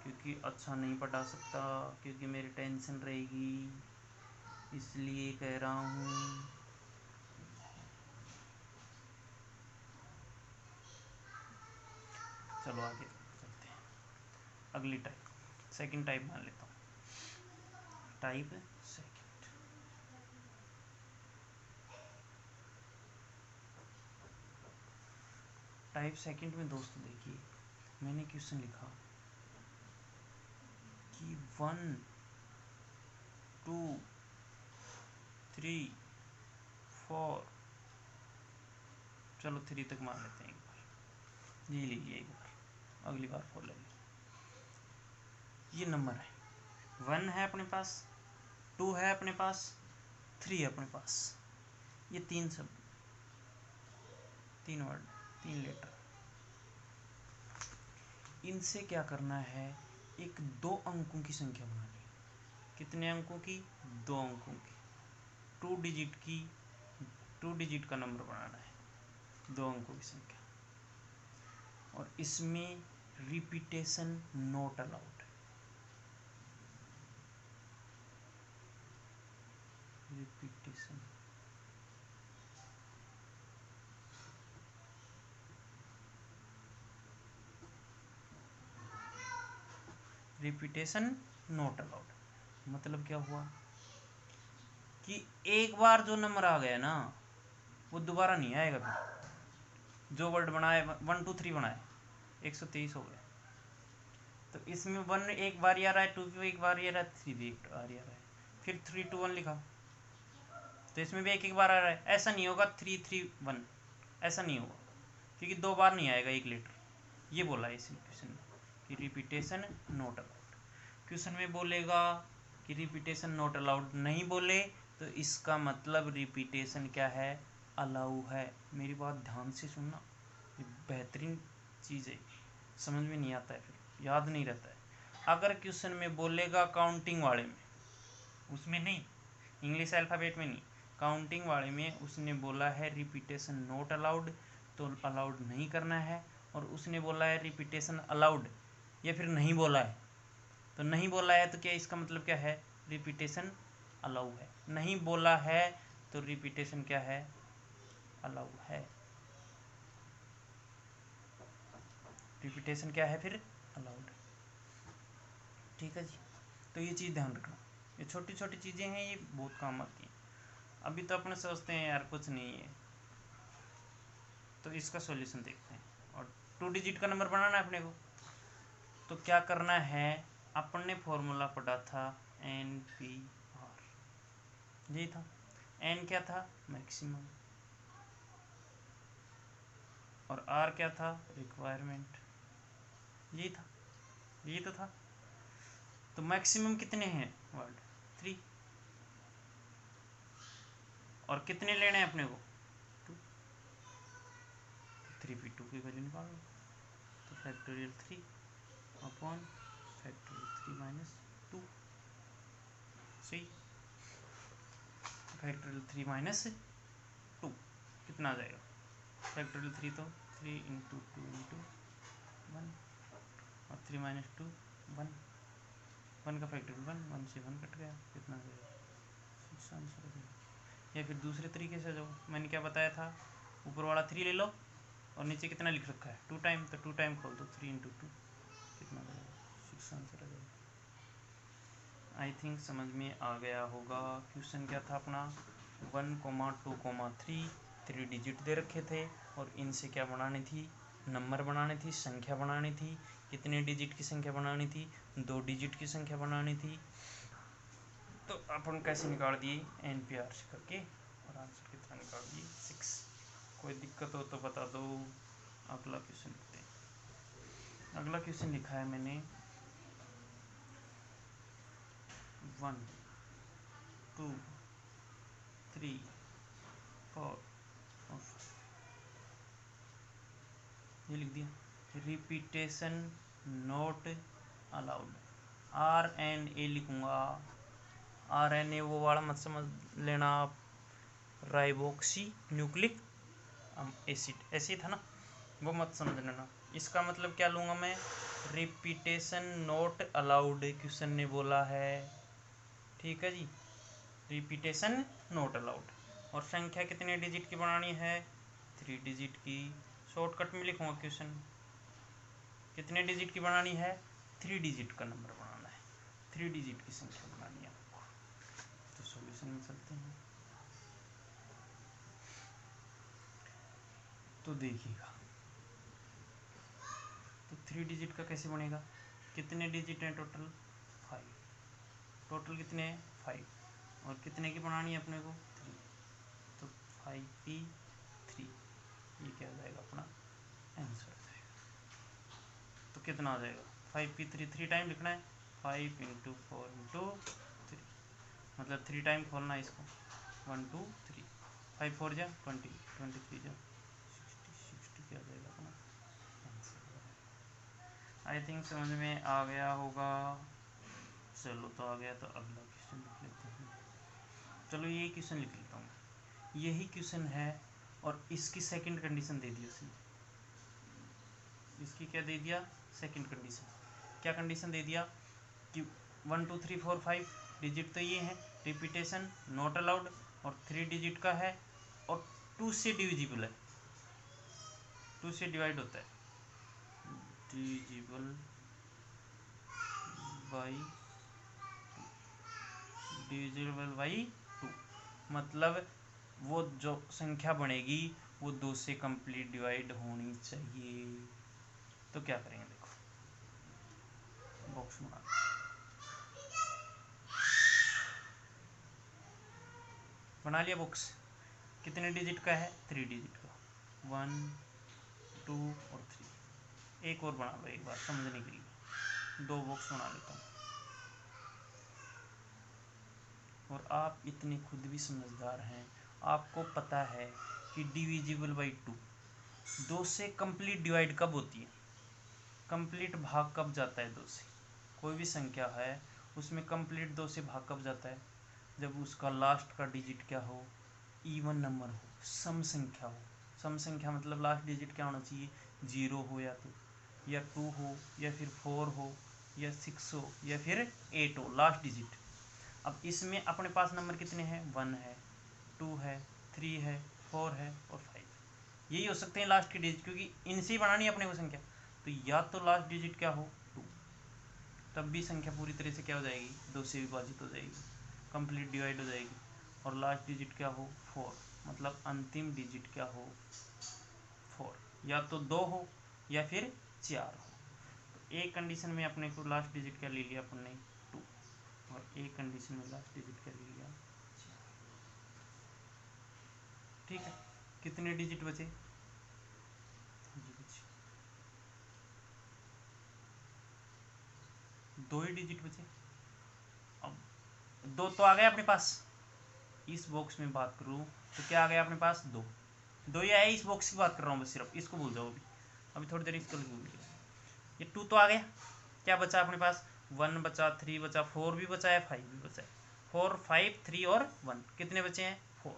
क्योंकि अच्छा नहीं पढ़ा सकता, क्योंकि मेरी टेंशन रहेगी, इसलिए कह रहा हूँ। चलो आगे चलते हैं। अगली टाइप, सेकंड टाइप मान लेता हूँ, टाइप सेकंड। टाइप सेकंड में दोस्तों देखिए, मैंने क्वेश्चन लिखा कि 1 2 3 4, चलो 3 तक मान लेते हैं एक बार, ये लीजिए एक बार, अगली बार 4 ले लीजिए। ये नंबर है, 1 है अपने पास, 2 है अपने पास, 3 है अपने पास। ये 3 शब्द, 3 वर्ड, 3 लेटर। इनसे क्या करना है, एक 2 अंकों की संख्या बनानी है। कितने अंकों की? 2 अंकों की, 2 डिजिट का नंबर बनाना है, 2 अंकों की संख्या। और इसमें रिपीटेशन नॉट अलाउड है। रिपीटेशन नॉट अलाउड मतलब क्या हुआ कि एक बार जो नंबर आ गया ना वो दोबारा नहीं आएगा। फिर जो वर्ड बनाए 1 2 3 बनाए 123 हो गए। तो इसमें 1 एक बार आ रहा है, 2 भी एक बार आ रहा है, 3 भी एक बार आ रहा है। फिर 3 2 1 लिखा तो इसमें भी एक बार आ रहा है। ऐसा नहीं होगा 3 3 1, ऐसा नहीं होगा क्योंकि 2 बार नहीं आएगा एक लेटर। ये बोला है इस क्वेश्चन में कि रिपीटेशन नॉट अलाउड। क्वेश्चन में बोलेगा कि रिपीटेशन नॉट अलाउड, नहीं बोले तो इसका मतलब रिपीटेशन क्या है, अलाउ है। मेरी बात ध्यान से सुनना, ये बेहतरीन चीज़ है, समझ में नहीं आता है फिर याद नहीं रहता है। अगर क्वेश्चन में बोलेगा काउंटिंग वाले में, उसमें नहीं, इंग्लिश अल्फ़ाबेट में नहीं, काउंटिंग वाले में उसने बोला है रिपीटेशन नॉट अलाउड, तो अलाउड नहीं करना है। और उसने बोला है रिपीटेशन अलाउड या फिर नहीं बोला है, तो नहीं बोला है तो क्या इसका मतलब क्या है, रिपीटेशन अलाउ है। नहीं बोला है तो रिपीटेशन क्या है, अलाउ है। रिपीटेशन क्या है फिर, अलाउड। ठीक है जी, तो ये चीज़ ध्यान रखना, ये छोटी छोटी चीज़ें हैं, ये बहुत काम आती हैं। अभी तो अपने सोचते हैं यार कुछ नहीं है, तो इसका सॉल्यूशन देखते हैं। और 2 डिजिट का नंबर बनाना है अपने को, तो क्या करना है, अपन ने फॉर्मूला पढ़ा था NPR, यही था। N क्या था, मैक्सिमम, और R क्या था, रिक्वायरमेंट, यही था, यही तो था। तो मैक्सिमम कितने हैं वर्ड, 3, और कितने लेने हैं अपने को, 2, 3 भी 2 की वैल्यू निकाल लो। तो फैक्टोरियल 3 अपॉन फैक्टोरियल 3 माइनस 2, सही। फैक्टोरियल 3 माइनस 2 कितना आ जाएगा, फैक्टोरियल 3 तो 3 इंटू 2 इंटू 1, और 3 माइनस 2 1, 1 का फैक्टोरियल 1, 1 से 1 कट गया, कितना आ जाएगा, 6 आंसर हो जाएगा। या फिर दूसरे तरीके से जाओ, मैंने क्या बताया था, ऊपर वाला 3 ले लो और नीचे कितना लिख रखा है 2 टाइम, तो 2 टाइम खोल दो, 3 इंटू 2 कितना आ जाएगा, 6 आंसर आ जाएगा। आई थिंक समझ में आ गया होगा। क्वेश्चन क्या था अपना, 1, 2, 3, 3 डिजिट दे रखे थे और इनसे क्या बनानी थी, नंबर बनानी थी, संख्या बनानी थी। कितने डिजिट की संख्या बनानी थी, 2 डिजिट की संख्या बनानी थी। तो अपन कैसे निकाल दिए, NPR से करके, और आंसर कितना निकाल दिए, 6। कोई दिक्कत हो तो बता दो। अगला क्वेश्चन लिखते हैं। अगला क्वेश्चन लिखा है मैंने 1 2 3 4 और 5, ये लिख दिया। रिपीटेशन नॉट अलाउड, RNA लिखूँगा। RNA वो वाला मत समझ लेना आप, राइबोक्सी न्यूक्लिक एसिड, ऐसे था ना, वो मत समझ लेना। इसका मतलब क्या लूँगा मैं, रिपीटेशन नॉट अलाउड क्वेश्चन ने बोला है, ठीक है जी, रिपीटेशन नॉट अलाउड। और संख्या कितने डिजिट की बनानी है, 3 डिजिट की। शॉर्टकट में लिखूँगा क्वेश्चन, कितने डिजिट की बनानी है, 3 डिजिट का नंबर बनाना है, 3 डिजिट की संख्या बनानी है आपको। तो सॉल्यूशन में चलते हैं। तो देखिएगा, तो 3 डिजिट का कैसे बनेगा, कितने डिजिट हैं टोटल, 5, टोटल कितने हैं 5, और कितने की बनानी है अपने को 3, तो 5p3, ये क्या हो जाएगा अपना आंसर हो जाएगा। तो कितना हो जाएगा 5p3, 3 टाइम लिखना है, 5 × 4 × 3, मतलब 3 टाइम खोलना है इसको, 1 2 3, 5 4 जा 20, 23 जा 60 क्या हो जाएगा अपना आंसर। आई थिंक समझ में आ गया होगा। चलो तो आ गया, तो अगला क्वेश्चन लिख लेते हैं। चलो ये क्वेश्चन लिख लेता हूँ, यही क्वेश्चन है और इसकी सेकंड कंडीशन दे दी उसने। इसकी क्या दे दिया सेकंड कंडीशन, क्या कंडीशन दे दिया कि 1 2 3 4 5 डिजिट तो ये है, रिपीटेशन नॉट अलाउड, और 3 डिजिट का है, और 2 से डिविजिबल है, 2 से डिवाइड होता है, डिविजिबल बाई डिविजिबल बाई 2, मतलब वो जो संख्या बनेगी वो 2 से कंप्लीट डिवाइड होनी चाहिए। तो क्या करेंगे, देखो बॉक्स बना लिया बॉक्स, कितने डिजिट का है 3 डिजिट का, 1 2 और 3। एक और बना लो एक बार समझने के लिए, 2 बॉक्स बना लेता हूँ। और आप इतने खुद भी समझदार हैं, आपको पता है कि डिविजिबल बाई 2 से कंप्लीट डिवाइड कब होती है, कंप्लीट भाग कब जाता है 2 से, कोई भी संख्या है उसमें कंप्लीट 2 से भाग कब जाता है, जब उसका लास्ट का डिजिट क्या हो, इवन नंबर हो, सम संख्या हो। सम संख्या मतलब लास्ट डिजिट क्या होना चाहिए, 0 हो या 2 हो या फिर 4 हो या 6 हो या फिर 8 हो लास्ट डिजिट। अब इसमें अपने पास नंबर कितने हैं, 1 है, 2 है, 3 है, 4 है और 5, यही हो सकते हैं लास्ट के डिजिट, क्योंकि इनसे ही बनानी है अपने को संख्या। तो या तो लास्ट डिजिट क्या हो 2, तब भी संख्या पूरी तरह से क्या हो जाएगी 2 से विभाजित हो जाएगी, कंप्लीट डिवाइड हो जाएगी, और लास्ट डिजिट क्या हो 4, मतलब अंतिम डिजिट क्या हो 4, या तो 2 हो या फिर 4 हो। तो एक कंडीशन में अपने को लास्ट डिजिट क्या ले लिया अपन ने 2, और एक कंडीशन में लास्ट डिजिट क्या ले लिया 4। ठीक है, कितने डिजिट बचे, 2 ही डिजिट बचे। अब 2 तो आ गया अपने पास, इस बॉक्स में बात करूँ तो क्या आ गया अपने पास 2 ही आया, इस बॉक्स की बात कर रहा हूँ बस, सिर्फ इसको भूल जाओ अभी थोड़ी देर इसको भूल गया। ये 2 तो आ गया, क्या बचा अपने पास 1 बचा, 3 बचा, 4 भी बचा है, 5 भी बचा है, 4 5 3 और 1, कितने बचे हैं 4,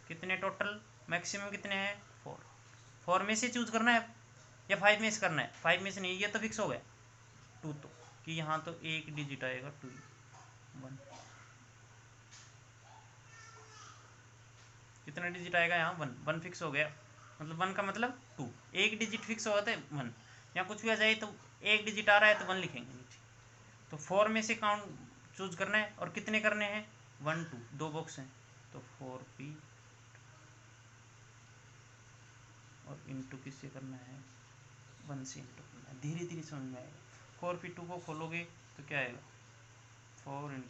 कितने टोटल मैक्सिमम कितने हैं 4 में से चूज करना है या 5 में से करना है, 5 में से नहीं, ये तो फिक्स हो गया 2, तो कि यहाँ तो एक डिजिट आएगा 2 1, कितना डिजिट आएगा यहाँ 1 फिक्स हो गया, मतलब 1 का मतलब 2, एक डिजिट फिक्स होगा तो 1, यहाँ कुछ भी आ जाए तो एक डिजिट आ रहा है तो 1 लिखेंगे नीचे। तो 4 में से काउंट चूज करना है, और कितने करने हैं 1 2, 2 बॉक्स हैं, तो 4p, और इंटू किससे करना है 1 से इंटू करना है, धीरे धीरे समझ में आएगा। 4p2 को खोलोगे तो क्या आएगा 4 ×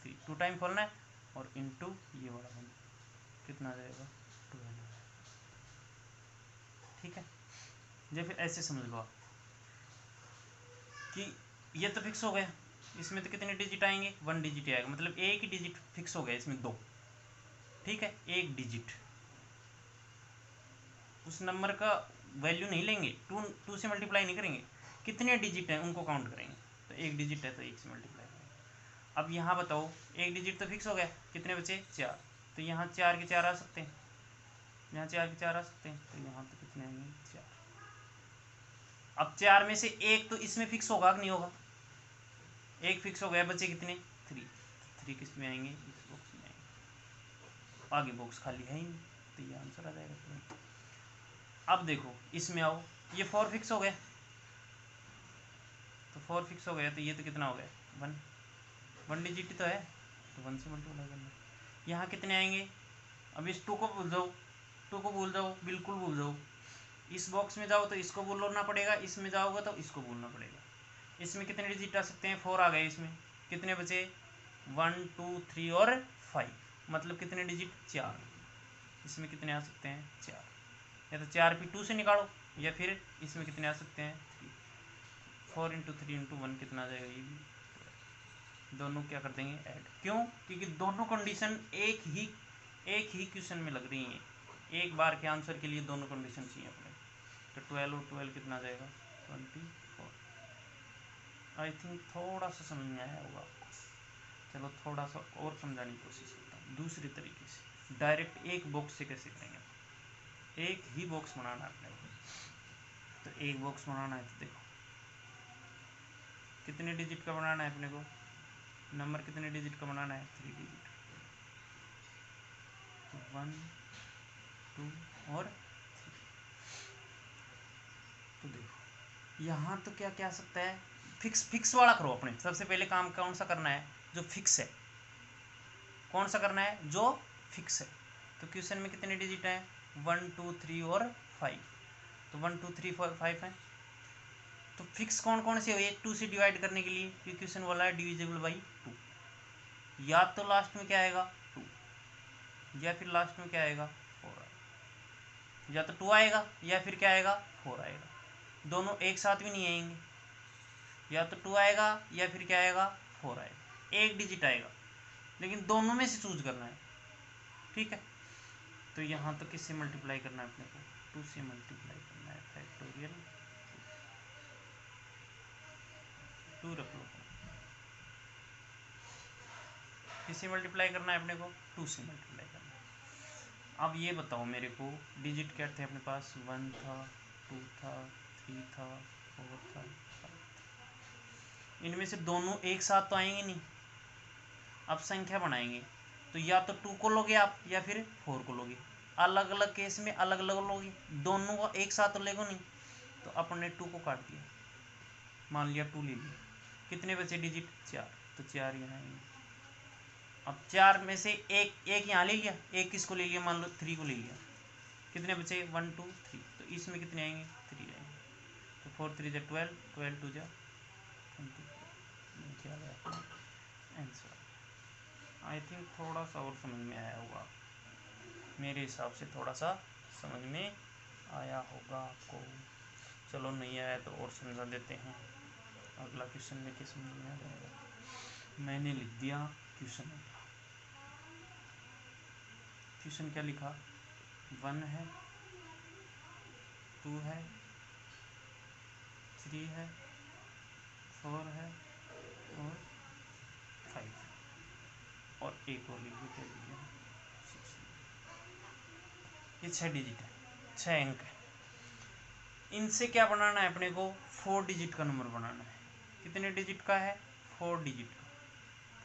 3, 2 टाइम खोलना है, और इंटू ये वाला 1, कितना आ जाएगा 12। ठीक है, या फिर ऐसे समझ लो आप कि ये तो फिक्स हो गया, इसमें तो कितने डिजिट आएंगे 1 डिजिट आएगा, मतलब एक ही डिजिट फिक्स हो गया इसमें 2, ठीक है, एक डिजिट, उस नंबर का वैल्यू नहीं लेंगे, 2 से मल्टीप्लाई नहीं करेंगे, कितने डिजिट हैं उनको काउंट करेंगे, तो एक डिजिट है तो 1 से मल्टीप्लाई करेंगे। अब यहाँ बताओ एक डिजिट तो फिक्स हो गया, कितने बचे 4, तो यहाँ 4 के 4 आ सकते हैं, यहाँ 4 के 4 आ सकते हैं, तो यहाँ तो कितने आएंगे 4। अब 4 में से एक तो इसमें फिक्स होगा कि नहीं होगा, एक फिक्स हो गया, बचे कितने 3, 3 किस में आएंगे इस बॉक्स में आएंगे, आगे बॉक्स खाली है ही नहीं, तो ये आंसर आ जाएगा। अब देखो इसमें आओ, ये 4 फिक्स हो गया, तो 4 फिक्स हो गया, तो ये तो कितना हो गया 1 डिजिट तो है, तो 1 से मल्टीप्लाई करना। यहाँ कितने आएंगे, अब इस 2 को भूल जाओ, 2 को भूल जाओ, बिल्कुल भूल जाओ, इस बॉक्स में जाओ तो इसको बोलना पड़ेगा, इसमें जाओगे तो इसको बोलना पड़ेगा, इसमें कितने डिजिट आ सकते हैं, 4 आ गए। इसमें कितने बचे, 1 2 3 और 5, मतलब कितने डिजिट, 4। इसमें कितने आ सकते हैं, 4। या तो 4 भी 2 से निकालो, या फिर इसमें कितने आ सकते हैं, 3। 4 इंटू 3 इंटू 1 कितना आ जाएगा, ये भी दोनों क्या कर देंगे, ऐड। क्यों, क्योंकि दोनों कंडीशन एक ही क्वेश्चन में लग रही हैं। एक बार के आंसर के लिए दोनों कंडीशन चाहिए अपने। तो 12 और 12 कितना आ जाएगा, 24। आई थिंक थोड़ा सा समझ में आया होगा आपको। चलो थोड़ा सा और समझाने की कोशिश करता हूँ दूसरे तरीके से। डायरेक्ट एक बॉक्स से कैसे करेंगे, एक ही बॉक्स बनाना है अपने को। तो एक बॉक्स बनाना है तो देखो कितने डिजिट का बनाना है अपने को, नंबर कितने डिजिट का बनाना है, 3 डिजिट। तो 1 2 और 3। तो देखो यहाँ तो क्या क्या आ सकता है, फिक्स वाला करो अपने। सबसे पहले काम कौन सा करना है, जो फिक्स है। कौन सा करना है, जो फिक्स है। तो क्वेश्चन में कितने डिजिट हैं, 1 2 3 और 5। तो 1 2 3 4 5 है। तो फिक्स कौन कौन से हुए, 2 से डिवाइड करने के लिए, क्योंकि क्वेश्चन बोला है डिविजिबल बाई 2। या तो लास्ट में क्या आएगा, 2, या फिर लास्ट में क्या आएगा, 4 आएगा। या तो 2 आएगा या फिर क्या आएगा, 4 आएगा। दोनों एक साथ भी नहीं आएंगे। या तो 2 आएगा या फिर क्या आएगा, 4 आएगा। एक डिजिट आएगा, लेकिन दोनों में से चूज करना है। ठीक है, तो यहाँ तो किससे मल्टीप्लाई करना है अपने को, 2 से मल्टीप्लाई करना है। फैक्टोरियल 2 रख लो। किससे मल्टीप्लाई करना है अपने को, 2 से मल्टीप्लाई करना है। अब ये बताओ मेरे को, डिजिट क्या थे अपने पास, 1 था, 2 था, 3 था, 4 था, 5 था। इनमें से दोनों एक साथ तो आएंगे नहीं। अब संख्या बनाएंगे तो या तो 2 को लोगे आप, या फिर 4 को लोगे। अलग अलग केस में अलग अलग लोगे, दोनों को एक साथ तो लेगो नहीं। तो अपने 2 को काट दिया, मान लिया 2 ले लिया। कितने बचे डिजिट, 4। तो 4 यहाँ आएंगे। अब 4 में से एक यहाँ ले लिया, एक किसको ले लिया, मान लो 3 को ले लिया। कितने बचे, 1 2 3। तो इसमें कितने आएंगे, 3 आएंगे। तो 4 3 जा 12, 12 2 जा 24। क्या आंसर। आई थिंक थोड़ा सा और समझ में आया होगा, मेरे हिसाब से थोड़ा सा समझ में आया होगा आपको। चलो नहीं आया तो और समझा देते हैं। अगला क्वेश्चन लेके समझ में आ जाएगा। मैंने लिख दिया क्वेश्चन। क्वेश्चन क्या लिखा, 1 है, 2 है, 3 है, 4 है और 5 है। और एक और लिख क्या लिखा, 6। ये 6 डिजिट है, 6 अंक है। इनसे क्या बनाना है अपने को, 4 डिजिट का नंबर बनाना है। कितने डिजिट का है, 4 डिजिट का।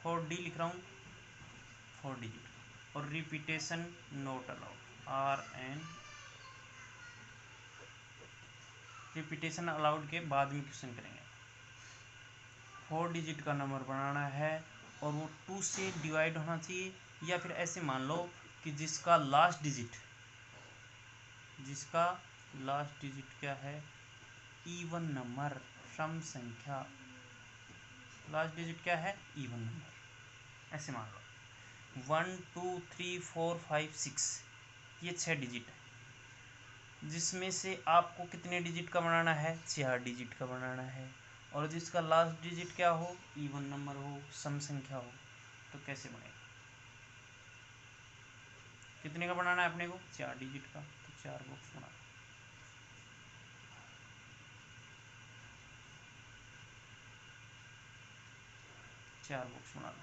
4D लिख रहा हूँ, 4 डिजिट। और repetition note allowed, RN repetition allowed के बाद में क्वेश्चन करेंगे। 4 डिजिट का नंबर बनाना है और वो 2 से डिवाइड होना चाहिए, या फिर ऐसे मान लो कि जिसका लास्ट डिजिट क्या है, इवन नंबर, सम संख्या। लास्ट डिजिट क्या है, इवन नंबर। ऐसे मान लो 1 2 3 4 5 6, ये 6 डिजिट है। जिसमें से आपको कितने डिजिट का बनाना है, 4 डिजिट का बनाना है। और जिसका लास्ट डिजिट क्या हो, इवन नंबर हो, सम संख्या हो। तो कैसे बनेगा, कितने का बनाना है अपने को, 4 डिजिट का। तो 4 बॉक्स बना, 4 बॉक्स बना लो।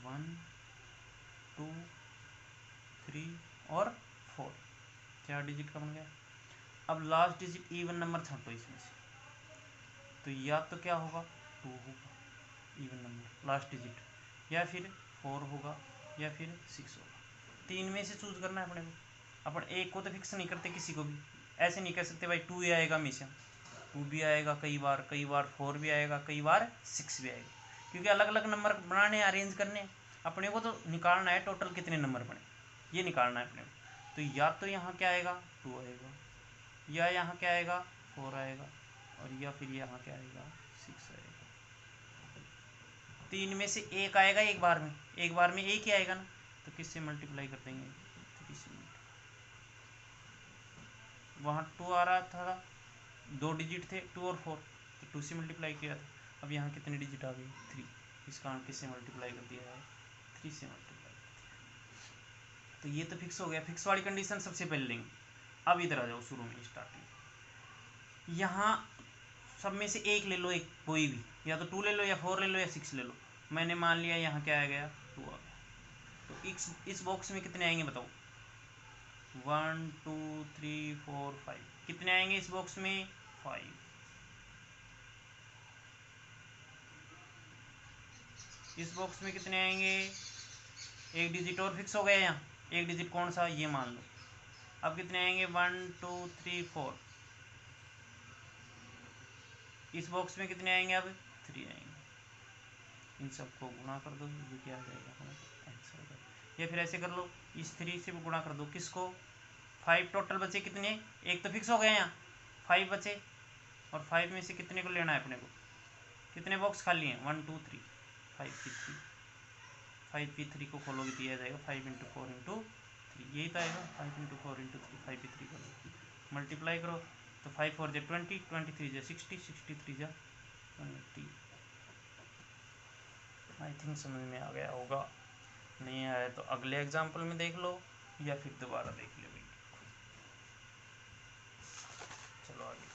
1 2 3 और 4, 4 डिजिट का बन गया। अब लास्ट डिजिट इवन नंबर छांटो इसमें से, तो या तो क्या होगा, 2 होगा इवन नंबर लास्ट डिजिट, या फिर 4 होगा, या फिर 6 होगा। 3 में से चूज करना है अपने को। अपन एक को तो फिक्स नहीं करते किसी को भी। ऐसे नहीं कह सकते भाई 2 ही आएगा हमेशा। 2 भी आएगा कई बार 4 भी आएगा, कई बार 6 भी आएगा। क्योंकि अलग अलग नंबर बनाने, अरेंज करने, अपने को तो निकालना है टोटल कितने नंबर बने, ये निकालना है अपने को। तो या तो यहाँ क्या आएगा, 2 आएगा, या यहाँ क्या आएगा, 4 आएगा, और या फिर यहाँ क्या आएगा 6 आएगा। 3 में से एक आएगा एक बार में एक ही आएगा ना, तो किससे मल्टीप्लाई कर देंगे 3 से। वहाँ 2 आ रहा था, 2 डिजिट थे 2 और 4, तो 2 से मल्टीप्लाई किया था। अब यहाँ कितने डिजिट आ गए 3, इस कारण किससे मल्टीप्लाई कर दिया है 3 से मल्टीप्लाई कर दिया। तो ये तो फिक्स हो गया, फिक्स वाली कंडीशन सबसे पहले लेंगे। अब इधर आ जाओ शुरू में स्टार्टिंग, यहाँ सब में से एक ले लो, एक कोई भी, या तो 2 ले लो या 4 ले लो या 6 ले लो। मैंने मान लिया यहाँ क्या आ गया 2 आ गया, तो इस बॉक्स में कितने आएंगे बताओ 1 2 3 4 5, कितने आएंगे इस बॉक्स में 5। इस बॉक्स में कितने आएंगे, एक डिजिट और फिक्स हो गया यहाँ, एक डिजिट कौन सा ये मान लो। अब कितने आएंगे 1 2 3 4, इस बॉक्स में कितने आएंगे अब 3 आएंगे। इन सबको गुणा कर दो, ये क्या आ जाएगा आंसर हो जाएगा। या फिर ऐसे कर लो, इस 3 से गुणा कर दो, किसको 5, टोटल बचे कितने, एक तो फिक्स हो गया यहाँ 5 बचे, और 5 में से कितने को लेना है अपने को, कितने बॉक्स खाली हैं 1 2 3, 5 की 3, 5 की 3 को खोलोगे दिया जाएगा 5 × 4 × 3, यही तो आएगा 5 × 4 × 3, 5 की 3 को मल्टीप्लाई करो तो 5 4 जा 20, 23 जा 60, 63 जा 20। आई थिंक समझ में आ गया होगा, नहीं आया तो अगले एग्जाम्पल में देख लो या फिर दोबारा देख लो। चलो आगे,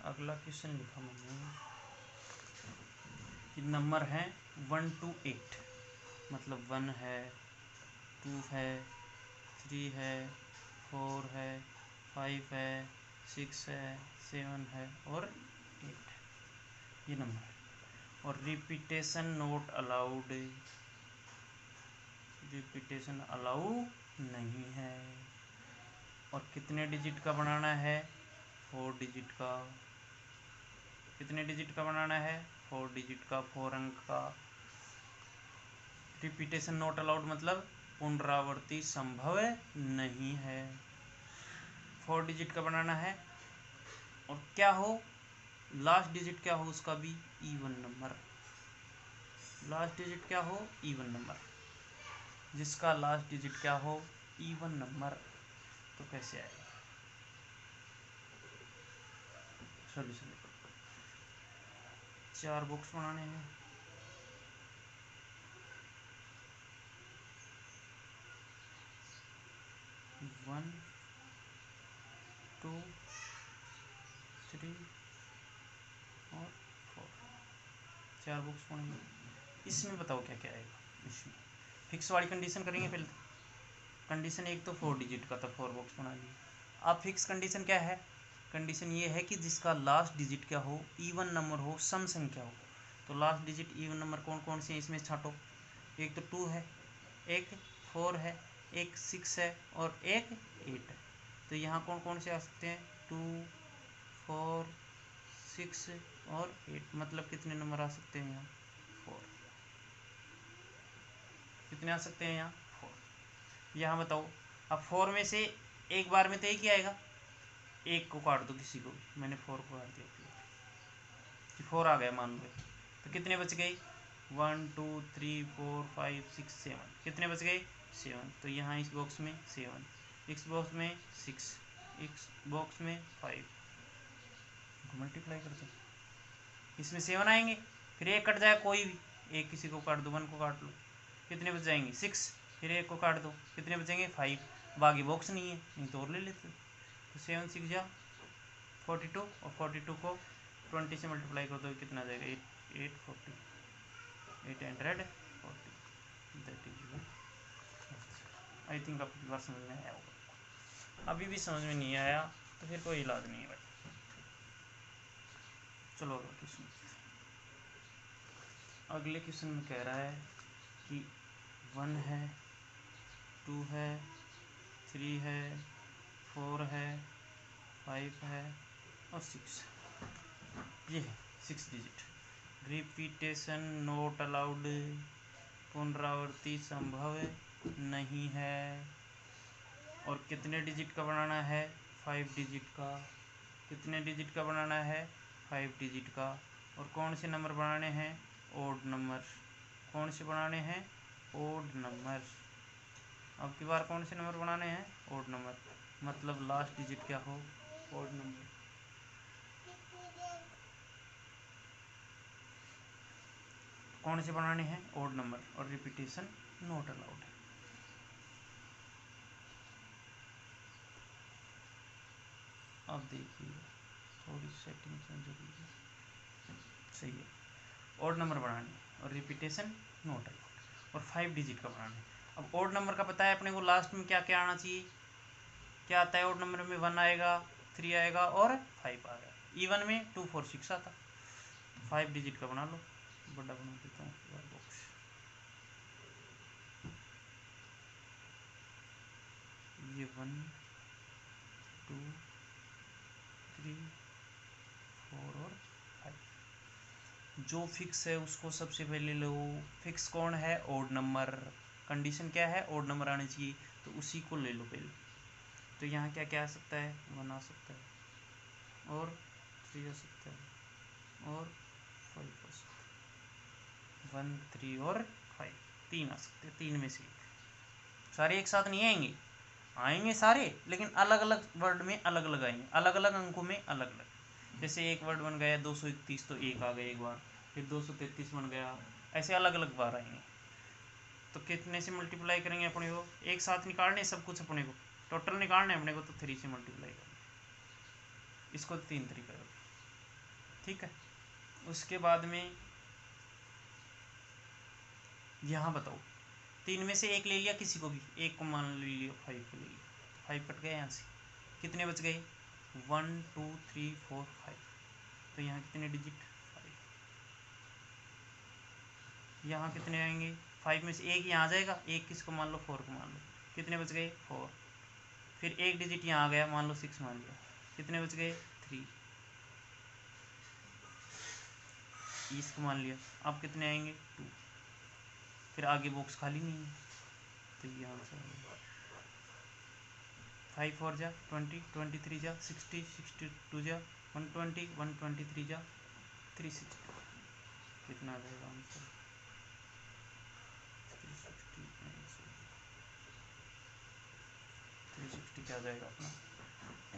अगला क्वेश्चन लिखा मैंने कि नंबर है 1 to 8, मतलब 1 है 2 है 3 है 4 है 5 है 6 है 7 है और 8 है, ये नंबर है। और repetition note allowed, repetition allow नहीं है। और कितने डिजिट का बनाना है 4 डिजिट का, कितने डिजिट का बनाना है 4 डिजिट का, 4 अंक का। रिपीटेशन नोट अलाउड मतलब पुनरावृत्ति संभव नहीं है, 4 डिजिट का बनाना है। और क्या हो लास्ट डिजिट क्या हो उसका भी इवन नंबर, लास्ट डिजिट क्या हो इवन नंबर, जिसका लास्ट डिजिट क्या हो इवन नंबर। तो कैसे आएगा सॉल्यूशन, 4 बॉक्स बनाने हैं, वन 2 3 और 4, 4 बॉक्स बनाएंगे। इसमें बताओ क्या क्या आएगा, इसमें फिक्स वाली कंडीशन करेंगे पहले। कंडीशन एक तो 4 डिजिट का था, 4 बॉक्स बना लिए। अब फिक्स कंडीशन क्या है, कंडीशन ये है कि जिसका लास्ट डिजिट क्या हो इवन नंबर हो, सम संख्या हो। तो लास्ट डिजिट इवन नंबर कौन कौन से हैं इसमें छांटो, एक तो 2 है, एक 4 है, एक 6 है और एक 8 है। तो यहाँ कौन कौन से आ सकते हैं 2 4 6 और 8, मतलब कितने नंबर आ सकते हैं यहाँ 4, कितने आ सकते हैं यहाँ 4। यहाँ बताओ, अब 4 में से एक बार में तो एक ही आएगा, एक को काट दो किसी को, मैंने 4 को काट दिया कि 4 आ गया मान लो, तो कितने बच गए 1 2 3 4 5 6 7, कितने बच गए 7। तो यहाँ इस बॉक्स में 7, इस बॉक्स में 6, इस बॉक्स में 5, मल्टीप्लाई कर दो, इसमें 7 आएंगे, फिर एक कट जाए कोई भी, एक किसी को काट दो, 1 को काट लो, कितने बच जाएंगे 6, फिर एक को काट दो, कितने बचेंगे 5, बाकी बॉक्स नहीं है, नहीं तो और ले लेते। तो 7 6 जा 42, और 42 को 20 से मल्टीप्लाई कर दो, कितना जाएगा 840, दैट इज। आई थिंक आपकी बात समझ में आया होगा, अभी भी समझ में नहीं आया तो फिर कोई इलाज नहीं है भाई। चलो अगला क्वेश्चन, अगले क्वेश्चन में कह रहा है कि 1 है 2 है 3 है 4 है 5 है और 6, ये है 6 डिजिट। रिपीटेशन नोट अलाउड, पुनरावृत्ति संभव नहीं है। और कितने डिजिट का बनाना है? 5 डिजिट का। कितने डिजिट का बनाना है? 5 डिजिट का। और कौन से नंबर बनाने हैं? Odd number. कौन से बनाने हैं? Odd number. अब की बार कौन से नंबर बनाने हैं? Odd number. मतलब लास्ट डिजिट क्या हो? Odd number. कौन से बनाने हैं? Odd number. और रिपीटेशन नॉट अलाउड है। अब देखिए थोड़ी सेटिंग चेंज हो गई है। सही है। ओड नंबर बनाने और रिपीटेशन नॉट अलाउड और 5 डिजिट का बनाने। अब ओड नंबर का पता है अपने को लास्ट में क्या क्या आना चाहिए? क्या आता है ओड नंबर में? 1 आएगा, 3 आएगा और 5 आएगा। इवन में 2 4 6 आता। 5 डिजिट का बना लो। बड़ा बना देता हूँ बॉक्स। ये 1 2 3 4 और 5। जो फिक्स है उसको सबसे पहले लो। फिक्स कौन है? Odd number. कंडीशन क्या है? ओड नंबर आने चाहिए, तो उसी को ले लो पहले। तो यहाँ क्या क्या आ सकता है? 1 आ सकता है और 3 आ सकता है और 5 आ सकता है। 1 3 और 5 3 आ सकते हैं। 3 में से एक। सारे एक साथ नहीं आएंगे, आएंगे सारे, लेकिन अलग अलग वर्ड में अलग अलग आएंगे, अलग अलग अंकों में अलग अलग। जैसे एक वर्ड बन गया 231 तो एक आ गया एक बार, फिर 233 बन गया, ऐसे अलग अलग बार आएंगे। तो कितने से मल्टीप्लाई करेंगे अपने को? एक साथ निकालने सब कुछ अपने को, टोटल निकालने अपने को, तो 3 से मल्टीप्लाई करेंगे। इसको 3 तरीका है। ठीक है। उसके बाद में यहाँ बताओ, 3 में से एक ले लिया किसी को भी, एक को मान ले लिया 5 को ले लिया, 5 कट गए यहाँ से, कितने बच गए? 1 2 3 4 5। तो यहाँ कितने डिजिट? 5। यहाँ कितने आएंगे? 5 में से एक यहाँ आ जाएगा, एक किसको मान लो? 4 को मान लो, कितने बच गए? 4। फिर एक डिजिट यहाँ आ गया, मान लो 6 मान लिया, कितने बच गए? 3। इसको मान लिया, अब कितने आएंगे? 2। फिर आगे बॉक्स खाली नहीं है, तो ये आंसर है। 5 4 जा 20, 23 जा 60, 62 जा 120, 123 जा 360। कितना आ जाएगा आंसर? 360 क्या आ जाएगा अपना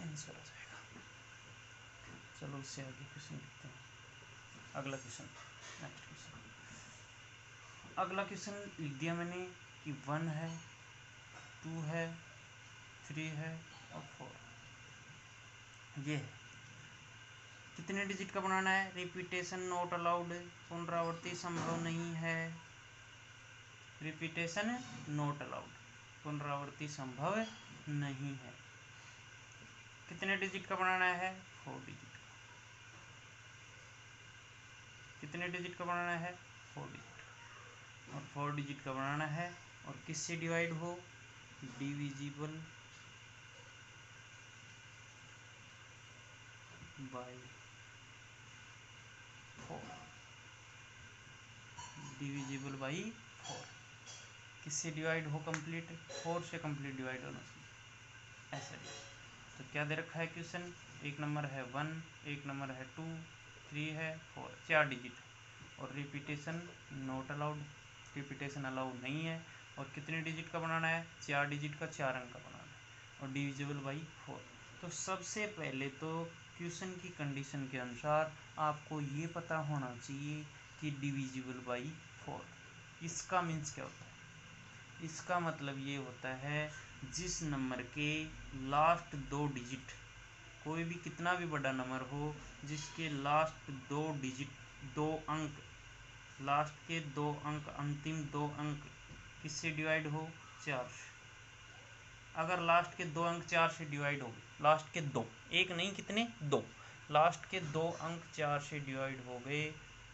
आंसर आ जाएगा। चलो उससे आगे क्वेश्चन लिखते हैं। अगला क्वेश्चन, नेक्स्ट क्वेश्चन। अगला क्वेश्चन लिख दिया मैंने कि 1 है, 2 है, 3 है और 4 ये है। कितने डिजिट का बनाना है? रिपीटेशन नॉट अलाउड, पुनरावृत्ति संभव नहीं है। रिपीटेशन नॉट अलाउड, पुनरावृत्ति संभव नहीं है। कितने डिजिट का बनाना है? 4 डिजिट का। कितने डिजिट का बनाना है? 4 डिजिट। और 4 डिजिट का बनाना है और किससे डिवाइड हो? Divisible by 4। Divisible by 4। किससे डिवाइड हो? कंप्लीट 4 से कंप्लीट डिवाइड होना चाहिए, ऐसा ही। तो क्या दे रखा है क्वेश्चन? एक नंबर है 1, एक नंबर है 2, 3 है 4, 4 डिजिट। और repetition not allowed, repetition allowed नहीं है। और कितने डिजिट का बनाना है? 4 डिजिट का, 4 अंक का बनाना है और डिविजिबल बाई 4। तो सबसे पहले तो क्वेश्चन की कंडीशन के अनुसार आपको ये पता होना चाहिए कि डिविजिबल बाई 4 इसका मीन्स क्या होता है? इसका मतलब ये होता है जिस नंबर के लास्ट 2 डिजिट, कोई भी कितना भी बड़ा नंबर हो, जिसके लास्ट 2 डिजिट, 2 अंक, लास्ट के 2 अंक, अंतिम 2 अंक किससे डिवाइड हो? 4 से। अगर लास्ट के 2 अंक 4 से डिवाइड हो, लास्ट के 2, एक नहीं कितने? 2, लास्ट के 2 अंक 4 से डिवाइड हो गए,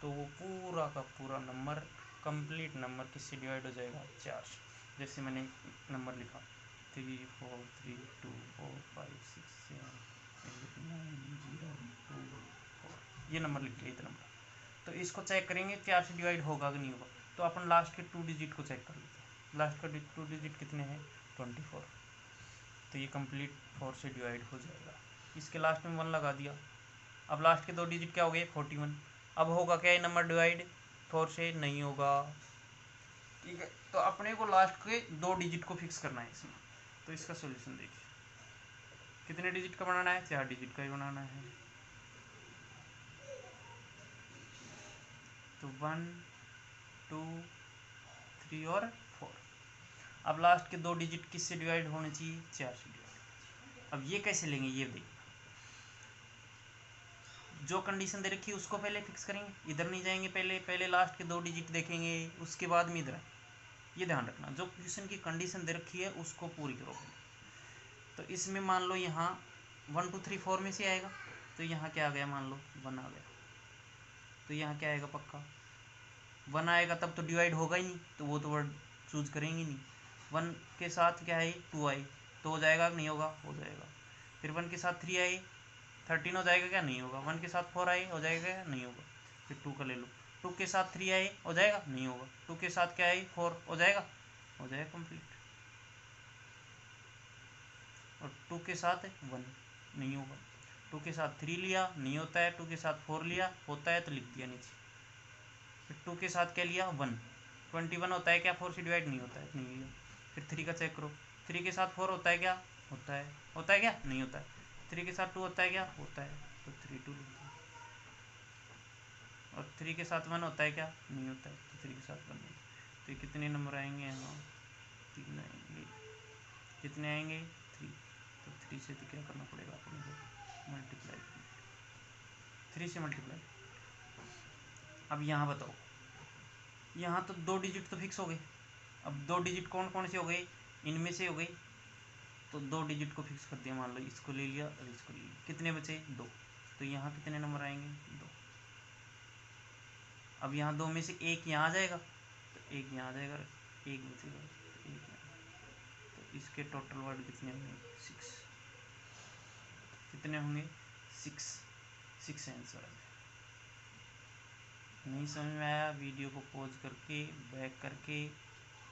तो वो पूरा का पूरा नंबर, कंप्लीट नंबर किससे डिवाइड हो जाएगा? 4 से। जैसे मैंने नंबर लिखा 3 4 3 2 4 5 6 7 8 9 0 2 4, ये नंबर लिख लिया, इतना नंबर। तो इसको चेक करेंगे 4 से डिवाइड होगा कि नहीं होगा। तो अपन लास्ट के 2 डिजिट को चेक कर लेते हैं। लास्ट का 2 डिजिट कितने हैं? 24। तो ये कंप्लीट 4 से डिवाइड हो जाएगा। इसके लास्ट में 1 लगा दिया। अब लास्ट के 2 डिजिट क्या हो गए 41। अब होगा क्या ये नंबर डिवाइड 4 से? नहीं होगा। ठीक है, तो अपने को लास्ट के 2 डिजिट को फिक्स करना है इसमें। तो इसका सोल्यूशन देखिए, कितने डिजिट का बनाना है? 4 डिजिट का ही बनाना है। तो 1 2 3 और 4। अब लास्ट के 2 डिजिट किससे डिवाइड होने चाहिए? 4 से डिवाइड। अब ये कैसे लेंगे ये देखिए, जो कंडीशन दे रखी है उसको पहले फिक्स करेंगे, इधर नहीं जाएंगे, पहले लास्ट के 2 डिजिट देखेंगे, उसके बाद में इधर। ये ध्यान रखना, जो क्वेश्चन की कंडीशन दे रखी है उसको पूरी करो पहले। तो इसमें मान लो यहाँ 1 2 3 4 में से आएगा, तो यहाँ क्या आ गया? मान लो 1 आ गया। तो यहाँ क्या आएगा? पक्का 1 आएगा, तब तो डिवाइड होगा ही नहीं, तो वो तो वर्ड चूज करेंगे नहीं। 1 के साथ क्या है? 2 आई, तो हो जाएगा कि नहीं होगा? हो जाएगा। फिर 1 के साथ 3 आई, 13 हो जाएगा क्या? नहीं होगा। 1 के साथ 4 आई, हो जाएगा क्या? नहीं होगा। फिर 2 का ले लो, 2 के साथ 3 आई, हो जाएगा? नहीं होगा। 2 के साथ क्या आई? 4, हो जाएगा? हो जाएगा कंप्लीट। और 2 के साथ 1 नहीं होगा। 2 के साथ 3 लिया, नहीं होता है। 2 के साथ 4 लिया, होता है, तो लिख दिया नीचे। फिर 2 के साथ क्या लिया? 1। 21 होता है क्या? 4 से डिवाइड नहीं होता है, नहीं लिया। फिर 3 का चेक करो, 3 के साथ 4 होता है क्या? होता है। होता है क्या? नहीं होता है। 3 के साथ 2 होता है क्या? होता है, तो 3 2 लिख दिया। और 3 के साथ 1 होता है क्या? नहीं होता है, तो 3 के साथ 1 नहीं। तो ये कितने नंबर आएंगे? यहाँ 3 आएंगे। कितने आएंगे? 3। तो 3 से तो क्या करना पड़ेगा अपने को? मल्टीप्लाई, 3 से मल्टीप्लाई। अब यहाँ बताओ, यहाँ तो 2 डिजिट तो फिक्स हो गए। अब 2 डिजिट कौन कौन से हो गए? इनमें से हो गई। तो 2 डिजिट को फिक्स कर दिया, मान लो इसको ले लिया और इसको ले लिया। कितने बचे? 2। तो यहाँ कितने नंबर आएंगे? 2। अब यहाँ 2 में से एक यहाँ आ जाएगा, तो एक यहाँ आ जाएगा, एक बचेगा, तो एक यहाँ। तो इसके टोटल वर्ड कितने होंगे? 6। कितने होंगे? 6। 6 आंसर आ जाएगा। नहीं समझ में आया? वीडियो को पॉज करके बैक करके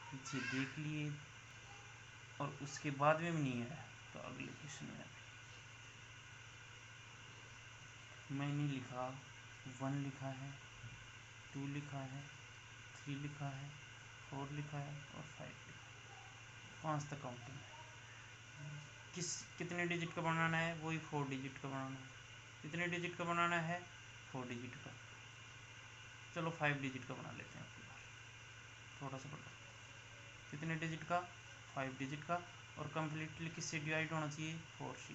पीछे देख लिए, और उसके बाद में भी नहीं आया तो अगले क्वेश्चन में मैंने लिखा 1 लिखा है, 2 लिखा है, 3 लिखा है, 4 लिखा है और 5 लिखा है। 5 तक काउंटिंग है। कितने डिजिट का बनाना है? वही 4 डिजिट का बनाना है। कितने डिजिट का बनाना है? 4 डिजिट का। चलो 5 डिजिट का बना लेते हैं, थोड़ा सा बड़ा। कितने डिजिट का? 5 डिजिट का। और कम्प्लीटली किससे डिवाइड होना चाहिए? 4 से।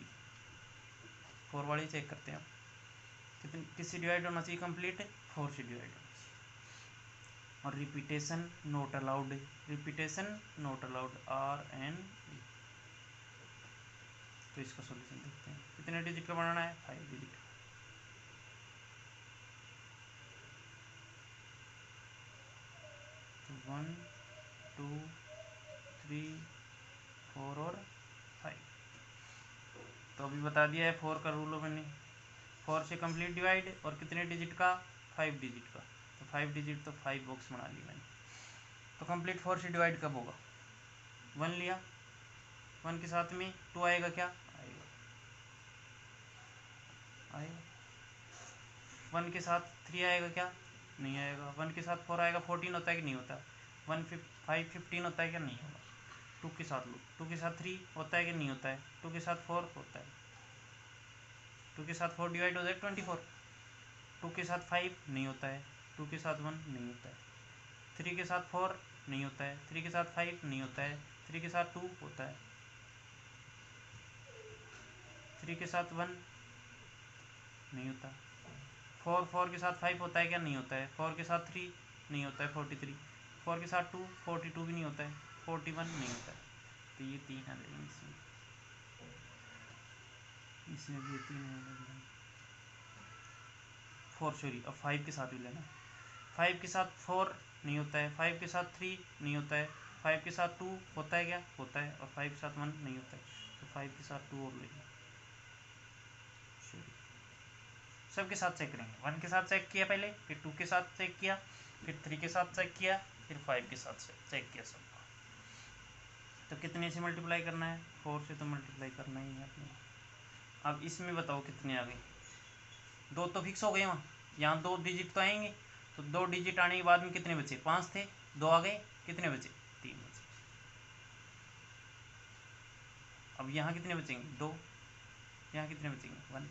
4 वाली चेक करते हैं, कितने किससे डिवाइड होना चाहिए? कंप्लीट 4 से डिवाइड होना चाहिए। और repetition not allowed, repetition not allowed, RN। तो इसका सॉल्यूशन देखते हैं, कितने डिजिट का बनाना है? 5 डिजिट। तो 1 2 3 4 और 5। तो अभी बता दिया है 4 का रूल मैंने। 4 से कंप्लीट डिवाइड, और कितने डिजिट का? 5 डिजिट का। तो 5 डिजिट तो 5 बॉक्स बना ली मैंने। तो कंप्लीट 4 से डिवाइड कब होगा? 1 लिया, 1 के साथ में 2 आएगा क्या? आएगा, आएगा। 1 के साथ 3 आएगा क्या? नहीं आएगा। 1 के साथ 4 आएगा, 14 होता है कि नहीं होता? 5 15 होता है क्या? नहीं होगा। 2 के साथ लो, 2 के साथ 3 होता है कि नहीं होता है? 2 के साथ 4 होता है। 2 के साथ 4 डिवाइड हो जाए 24। 2 के साथ 5 नहीं होता है। 2 के साथ 1 नहीं होता है। 3 के साथ 4 नहीं होता है। 3 के साथ 5 नहीं होता है। 3 के साथ 2 होता है। 3 के साथ 1 नहीं होता। 4 के साथ 5 होता है क्या? नहीं होता है। 4 के साथ 3 नहीं होता है, 43। 4 के साथ 2 42 भी नहीं होता है। 41 नहीं होता है। तो ये 3 आ जाएंगे इसमें, इसमें भी 3 है। 4 सॉरी, अब 5 के साथ भी लेना। 5 के साथ 4 नहीं होता है। 5 के साथ 3 नहीं होता है। 5 के साथ 2 होता है क्या? होता है। और 5 के साथ 1 नहीं होता है, तो 5 के साथ 2 और लेंगे। सबके साथ चेक करेंगे। 1 के साथ चेक किया पहले, फिर 2 के साथ चेक किया, फिर 3 के साथ चेक किया, फिर 5 के साथ चेक किया सबका। तो कितने से मल्टीप्लाई करना है, 4 से तो मल्टीप्लाई करना ही है अपने। अब इसमें बताओ कितने आ गए, 2 तो फिक्स हो गए वहाँ, यहाँ 2 डिजिट तो आएंगे, तो 2 डिजिट आने के बाद में कितने बचे, 5 थे, 2 आ गए, कितने बचे, 3 बचे। अब यहाँ कितने बचेंगे, 2, यहाँ कितने बचेंगे, 1,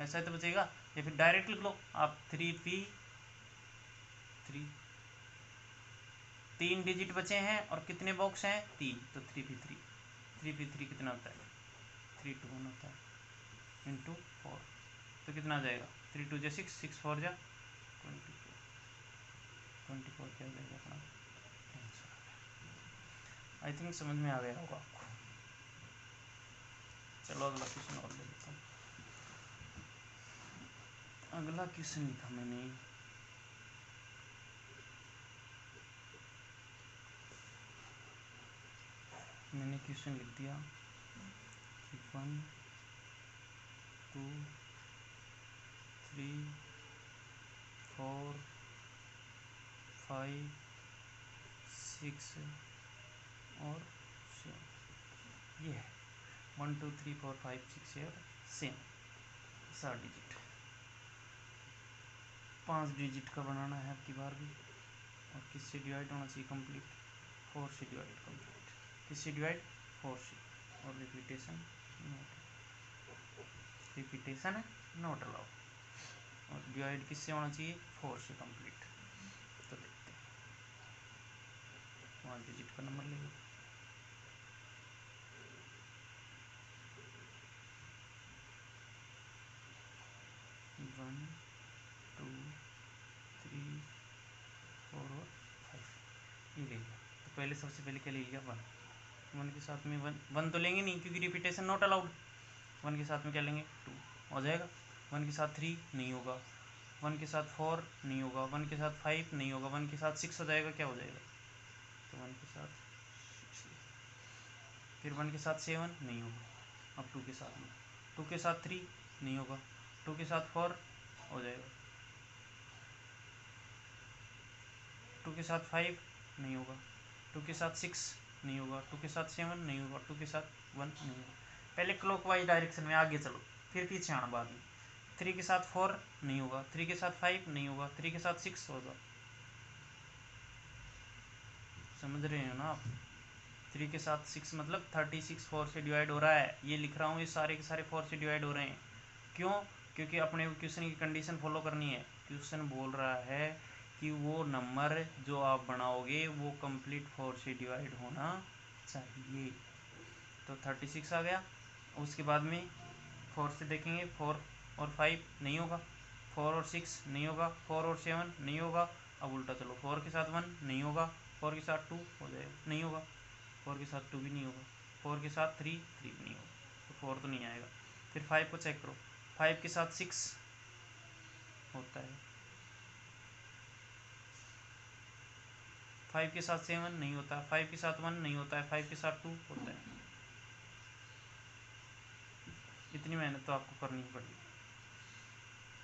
ऐसा ही तो बचेगा। या फिर डायरेक्ट लिख लो आप, 3p3, 3 डिजिट बचे हैं और कितने बॉक्स हैं, 3, तो 3p3, 3p3 कितना होता है, 321 होता है इंटू 4, तो कितना आ जाएगा, 3 2 जा 6, 6 4 जा 24, 24 क्या हो जाएगा अपना आंसर। आई थिंक समझ में आ गया होगा आपको। चलो अगला क्वेश्चन और ले लेता हूँ। अगला क्वेश्चन लिखा मैंने क्वेश्चन लिख दिया 1 2 3 4 5 6 और 7, ये है 1 2 3 4 5 6 और 7, 7 डिजिट, 5 डिजिट का बनाना है आपकी बार भी। और किससे डिवाइड होना चाहिए कंप्लीट, 4 से डिवाइड कंप्लीट, किससे डिवाइड, 4 से। और रिपीटेशन नोट अलाउ। और डिवाइड किससे होना चाहिए, 4 से कंप्लीट। तो देखते हैं, 5 डिजिट का नंबर ले लो, 1 2 3 4 और 5, ये ले लिया। तो पहले सबसे पहले क्या ले लिया, 1 के साथ में 1 तो लेंगे नहीं क्योंकि रिपीटेशन नॉट अलाउड। 1 के साथ में क्या लेंगे, 2 हो जाएगा। 1 के साथ 3 नहीं होगा, 1 के साथ 4 नहीं होगा, 1 के साथ 5 नहीं होगा, 1 के साथ 6 हो जाएगा, क्या हो जाएगा, तो 1 के साथ 6, फिर 1 के साथ 7 नहीं होगा। अब 2 के साथ में, 2 के साथ 3 नहीं होगा, 2 के साथ 4 हो जाएगा, 2 के साथ 5 नहीं होगा, 2 के साथ 6 नहीं होगा, 2 के साथ 7 नहीं होगा, 2 के साथ 1 नहीं होगा। पहले क्लॉकवाइज डायरेक्शन में आगे चलो, फिर पीछे आना बाद में। 3 के साथ 4 नहीं होगा, 3 के साथ 5 नहीं होगा, 3 के साथ 6 होगा। समझ रहे हो ना आप, 3 के साथ 6 मतलब 36 4 से डिवाइड हो रहा है। ये लिख रहा हूँ, ये सारे के सारे 4 से डिवाइड हो रहे हैं। क्यों, क्योंकि अपने क्वेश्चन की कंडीशन फॉलो करनी है। क्वेश्चन बोल रहा है कि वो नंबर जो आप बनाओगे वो कंप्लीट 4 से डिवाइड होना चाहिए। तो 36 आ गया। उसके बाद में 4 से देखेंगे, 4 और 5 नहीं होगा, 4 और 6 नहीं होगा, 4 और 7 नहीं होगा। अब उल्टा चलो, 4 के साथ 1 नहीं होगा, 4 के साथ 2 हो जाएगा, नहीं होगा, 4 के साथ 2 भी नहीं होगा, 4 के साथ 3 भी नहीं होगा, तो 4 तो नहीं आएगा। फिर 5 को चेक करो, 5 के साथ 6 होता है, 5 के साथ 7 नहीं होता, 5 के साथ 1 नहीं होता है, 5 के साथ 2 होता है। इतनी मेहनत तो आपको करनी ही पड़ेगी।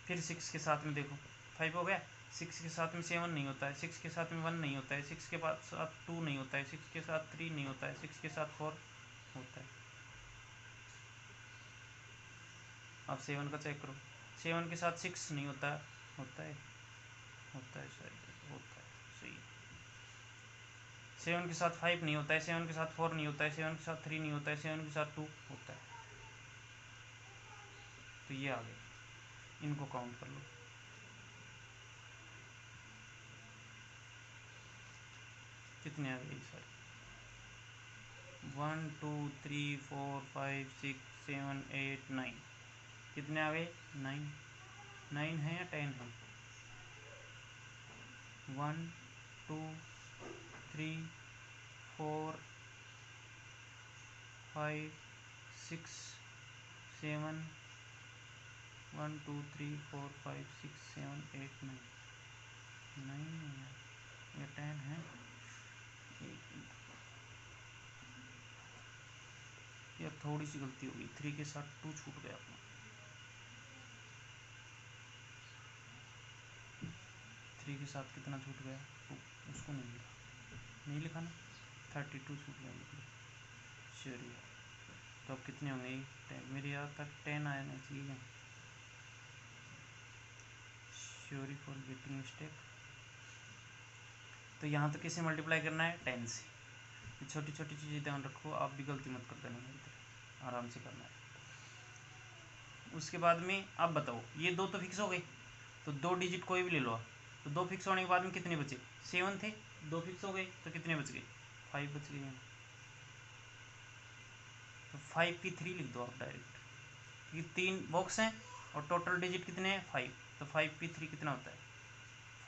फिर 6 के साथ में देखो, 5 हो गया, 6 के साथ में 7 नहीं होता है, 6 के साथ में 1 नहीं होता है, 6 के साथ 2 नहीं होता है, 6 के साथ 3 नहीं होता है, 6 के साथ 4 होता है। अब 7 का चेक करो, 7 के साथ 6 नहीं होता है, होता है, होता है शायद, होता है, सही है। 7 के साथ 5 नहीं होता है, 7 के साथ 4 नहीं होता है, 7 के साथ 3 नहीं होता है, 7 के साथ 2 होता है। तो ये आ गए, इनको काउंट कर लो। कितने आ गए सारे, 1 2 3 4 5 6 7 8 9, कितने आ गए, 9, 9 है या 10 है, 1 2 3 4 5 6 7 1 2 3 4 5 6 7 8 9, 9 है या 10 है, यार थोड़ी सी गलती हो गई, 3 के साथ 2 छूट गया अपना, 3 के साथ कितना छूट गया, उसको नहीं लिखा, नहीं लिखा ना, 32 सूट लेंगे चलिए। तो अब कितने होंगे 10, मेरे यहाँ तक 10 आना चाहिए। Sorry for getting mistake. तो यहाँ तो किसे मल्टीप्लाई करना है 10 से। छोटी छोटी चीज़ें ध्यान रखो, आप भी गलती मत कर देना मेरी तरह, आराम से करना है। उसके बाद में आप बताओ, ये दो तो फिक्स हो गए, तो 2 डिजिट कोई भी ले लो आप। तो 2 फिक्स होने के बाद में कितने बचे 7 थे, 2 फिक्स हो गए तो कितने बच गए 5 बच गए। तो 5 की 3 लिख दो आप डायरेक्ट, क्योंकि 3 बॉक्स हैं और टोटल डिजिट कितने हैं 5। तो 5 की 3 कितना होता है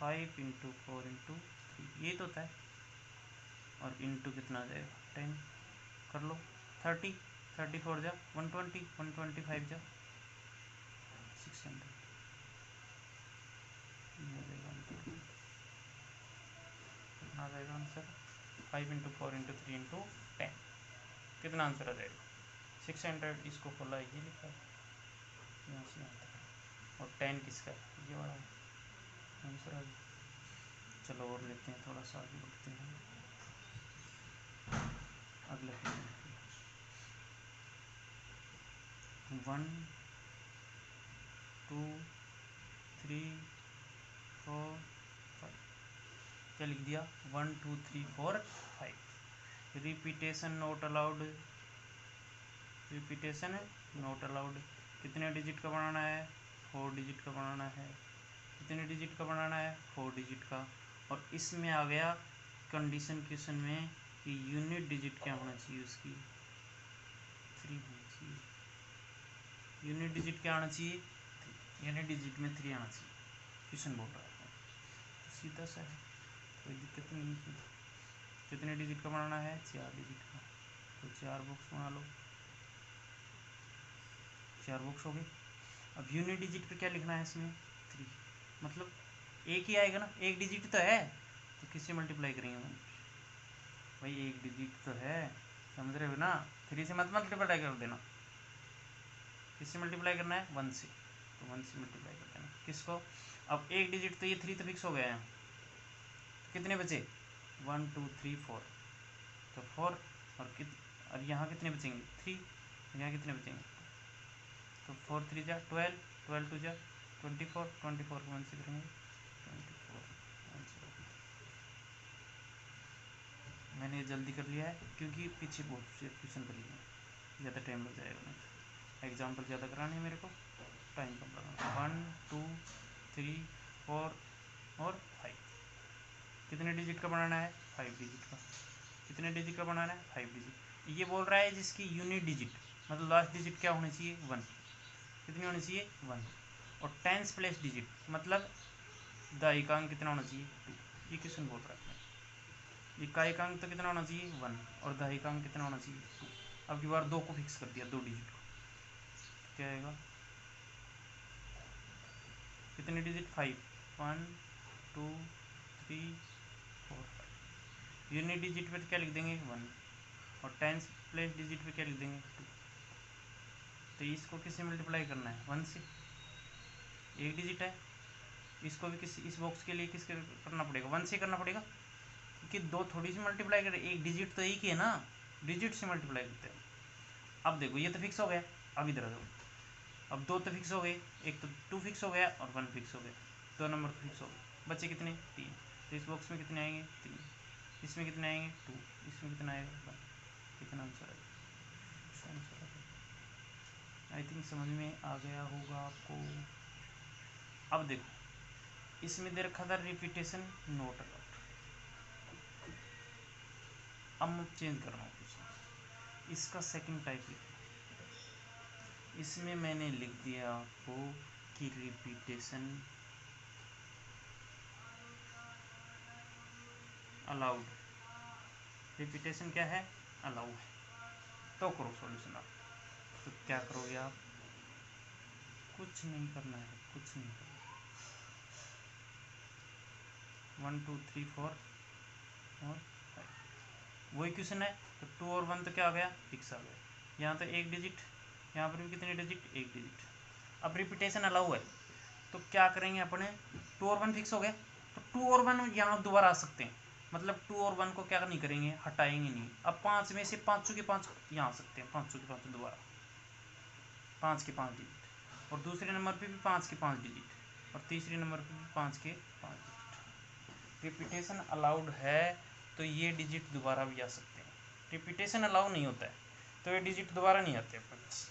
5 × 4 × 3, ये तो होता है। और इंटू कितना आ जाएगा 10 कर लो, 30 34 जा 120 125 जा 600 कितना आ जाएगा आंसर 5 × 4 × 3 × 10 कितना आंसर आ जाएगा 600। इसको खोला ये लिखा है यहाँ से यहाँ तक, और 10 किसका है ये वाला आंसर आ गया। चलो और लेते हैं, थोड़ा सा आगे बढ़ते हैं अगला क्वेश्चन। 1 2 3 4 5 क्या लिख दिया 1 2 3 4 5। Repetition not allowed, repetition not allowed. कितने डिजिट का बनाना है 4 डिजिट का बनाना है। कितने डिजिट का बनाना है 4 डिजिट का। और इसमें आ गया कंडीशन क्वेश्चन में कि यूनिट डिजिट क्या होना चाहिए उसकी 3 होना चाहिए। यूनिट डिजिट क्या आना चाहिए, यूनिट डिजिट में 3 आना चाहिए, क्वेश्चन बोल रहा है। तो सीधा सा है, कोई दिक्कत नहीं है। कितने डिजिट का बनाना है 4 डिजिट का। तो 4 बॉक्स बना लो, 4 बॉक्स हो गए। अब यूनिट डिजिट पे क्या लिखना है इसमें 3, मतलब एक ही आएगा ना, एक डिजिट तो है, तो किससे मल्टीप्लाई करेंगे हम भाई, एक डिजिट तो है, समझ रहे हो ना। 3 से मत मल्टीप्लाई कर देना, किससे मल्टीप्लाई करना है 1 से, तो 1 से मल्टीप्लाई कर देना किसको। अब एक डिजिट तो ये 3 तो फिक्स हो गया है, तो कितने बचे 1 2 3 4, तो 4 और यहाँ कितने बचेंगे 3, यहाँ कितने बचेंगे, तो 4 3 जा 12, 12 2 जा 24, 24 को 1 से करेंगे 24 आंसर। मैंने ये जल्दी कर लिया है क्योंकि पीछे बहुत से क्वेश्चन कर लिए, ज़्यादा टाइम लग जाएगा नहीं, एग्जाम्पल ज़्यादा कराने हैं मेरे को, टाइम कम लगाना। 1 2 3 4 और 5। कितने डिजिट का बनाना है 5 डिजिट का। कितने डिजिट का बनाना है 5 डिजिट। ये बोल रहा है जिसकी यूनिट डिजिट मतलब लास्ट डिजिट क्या होनी चाहिए 1, कितनी होनी चाहिए 1। और 10th प्लेस डिजिट मतलब दायिकांक कितना होना चाहिए 2। ये क्वेश्चन बोल रहा है। ये कायिकांक तो कितना होना चाहिए 1 और दायिकांक कितना होना चाहिए 2। अब की बार 2 को फिक्स कर दिया 2 डिजिट को, क्या आएगा कितने डिजिट 5 1 2 3 4 5। यूनिट डिजिट पे क्या लिख देंगे 1 और 10th प्लेस डिजिट पे क्या लिख देंगे 2। तो इसको किससे मल्टीप्लाई करना है 1 से, एक डिजिट है। इसको भी किस इस बॉक्स के लिए किसके करना पड़ेगा 1 से करना पड़ेगा, क्योंकि 2 थोड़ी सी मल्टीप्लाई करें, एक डिजिट तो एक ही है ना, डिजिट से मल्टीप्लाई करते हैं। अब देखो ये तो फिक्स हो गया, अब इधर आ जाओ, अब 2 तो फिक्स हो गए, एक तो 2 फिक्स हो गया और 1 फिक्स हो गया, 2 नंबर फिक्स हो गए, बच्चे कितने 3। तो इस बॉक्स में कितने आएंगे 3, इसमें कितने आएंगे 2, इसमें कितना आएगा 1। कितना आंसर आएगा, आंसर आई थिंक समझ में आ गया होगा आपको। अब देखो इसमें दे रखा था रिपीटेशन नोट अलाउड, अब मैं चेंज कर रहा हूँ कुछ, इसका सेकंड टाइप लिखा, इसमें मैंने लिख दिया आपको कि रिपीटेशन अलाउड। रिपीटेशन क्या है अलाउ है, तो करो सॉल्यूशन आप। तो क्या करोगे आप, कुछ नहीं करना है, कुछ नहीं करना, 1 2 3 4 और 5 वही क्वेश्चन है। तो 2 और 1 तो क्या आ गया फिक्स आ गया, यहाँ तो एक डिजिट, यहाँ पर भी कितने डिजिट एक डिजिट। अब रिपीटेशन अलाउ है तो क्या करेंगे अपने 2 और 1 फिक्स हो गए, तो 2 और 1 यहाँ दोबारा आ सकते हैं, मतलब 2 और 1 को क्या नहीं करेंगे, हटाएंगे नहीं। अब 5 में से 5 के 5 यहाँ आ सकते हैं, 5 के 5 दोबारा 5 के 5 डिजिट, और दूसरे नंबर पे भी 5 के 5 डिजिट, और तीसरे नंबर पे भी 5 के 5 डिजिट। रिपीटेशन अलाउड है तो ये डिजिट दोबारा भी आ सकते हैं। रिपीटेशन अलाउ नहीं होता है तो ये डिजिट दोबारा नहीं आते अपने पास।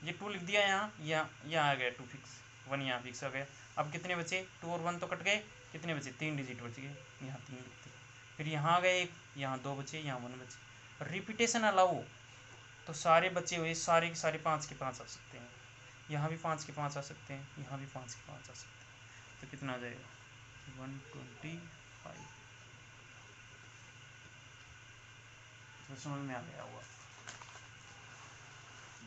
ये 2 लिख दिया यहाँ आ गया 2 फिक्स, 1 यहाँ फिक्स हो गया। अब कितने बचे, 2 और 1 तो कट गए, कितने बचे, 3 डिजिट बच गए, यहाँ 3 लिखते। फिर यहाँ आ गए एक, यहाँ 2 बचे, यहाँ 1 बचे। रिपीटेशन अलाउ तो सारे बचे हुए सारे के सारे 5 के 5 आ सकते हैं, यहाँ भी 5 के 5 आ सकते हैं, यहाँ भी 5 के 5 आ सकते हैं। तो कितना आ जाएगा, 125। तो समझ में आ गया होगा।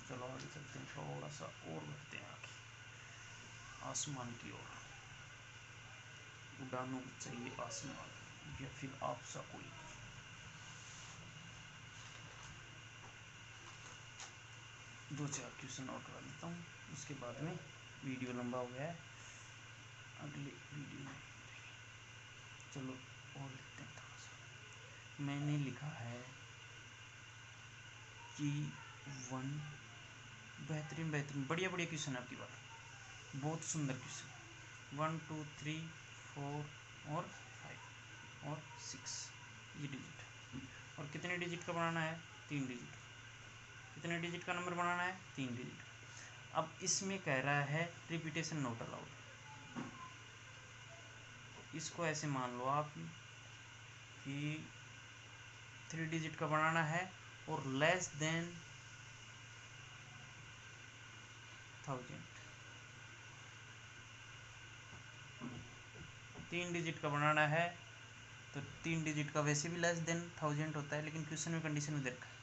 चलो आगे चलते हैं, थोड़ा सा और बढ़ते हैं आगे आसमान की ओर। उड़ानों चाहिए आसमान या फिर आपसा कोई। दो चार क्वेश्चन और करा लेता हूँ, उसके बाद में वीडियो लंबा हो गया है, अगले वीडियो में चलो और लिखते हैं थोड़ा सा। मैंने लिखा है कि 1 बेहतरीन बढ़िया क्वेश्चन है आपकी बात, बहुत सुंदर क्वेश्चन। 1 2 3 4 और 5 और 6 ये डिजिट, और कितने डिजिट का बनाना है, 3 डिजिट। कितने डिजिट का नंबर बनाना है, 3 डिजिट। अब इसमें कह रहा है रिपीटेशन नॉट अलाउड। इसको ऐसे मान लो आप कि 3 डिजिट का बनाना है और लेस देन 1000। 3 डिजिट का बनाना है तो 3 डिजिट का वैसे भी लेस देन 1000 होता है, लेकिन क्वेश्चन में कंडीशन में दे रखा है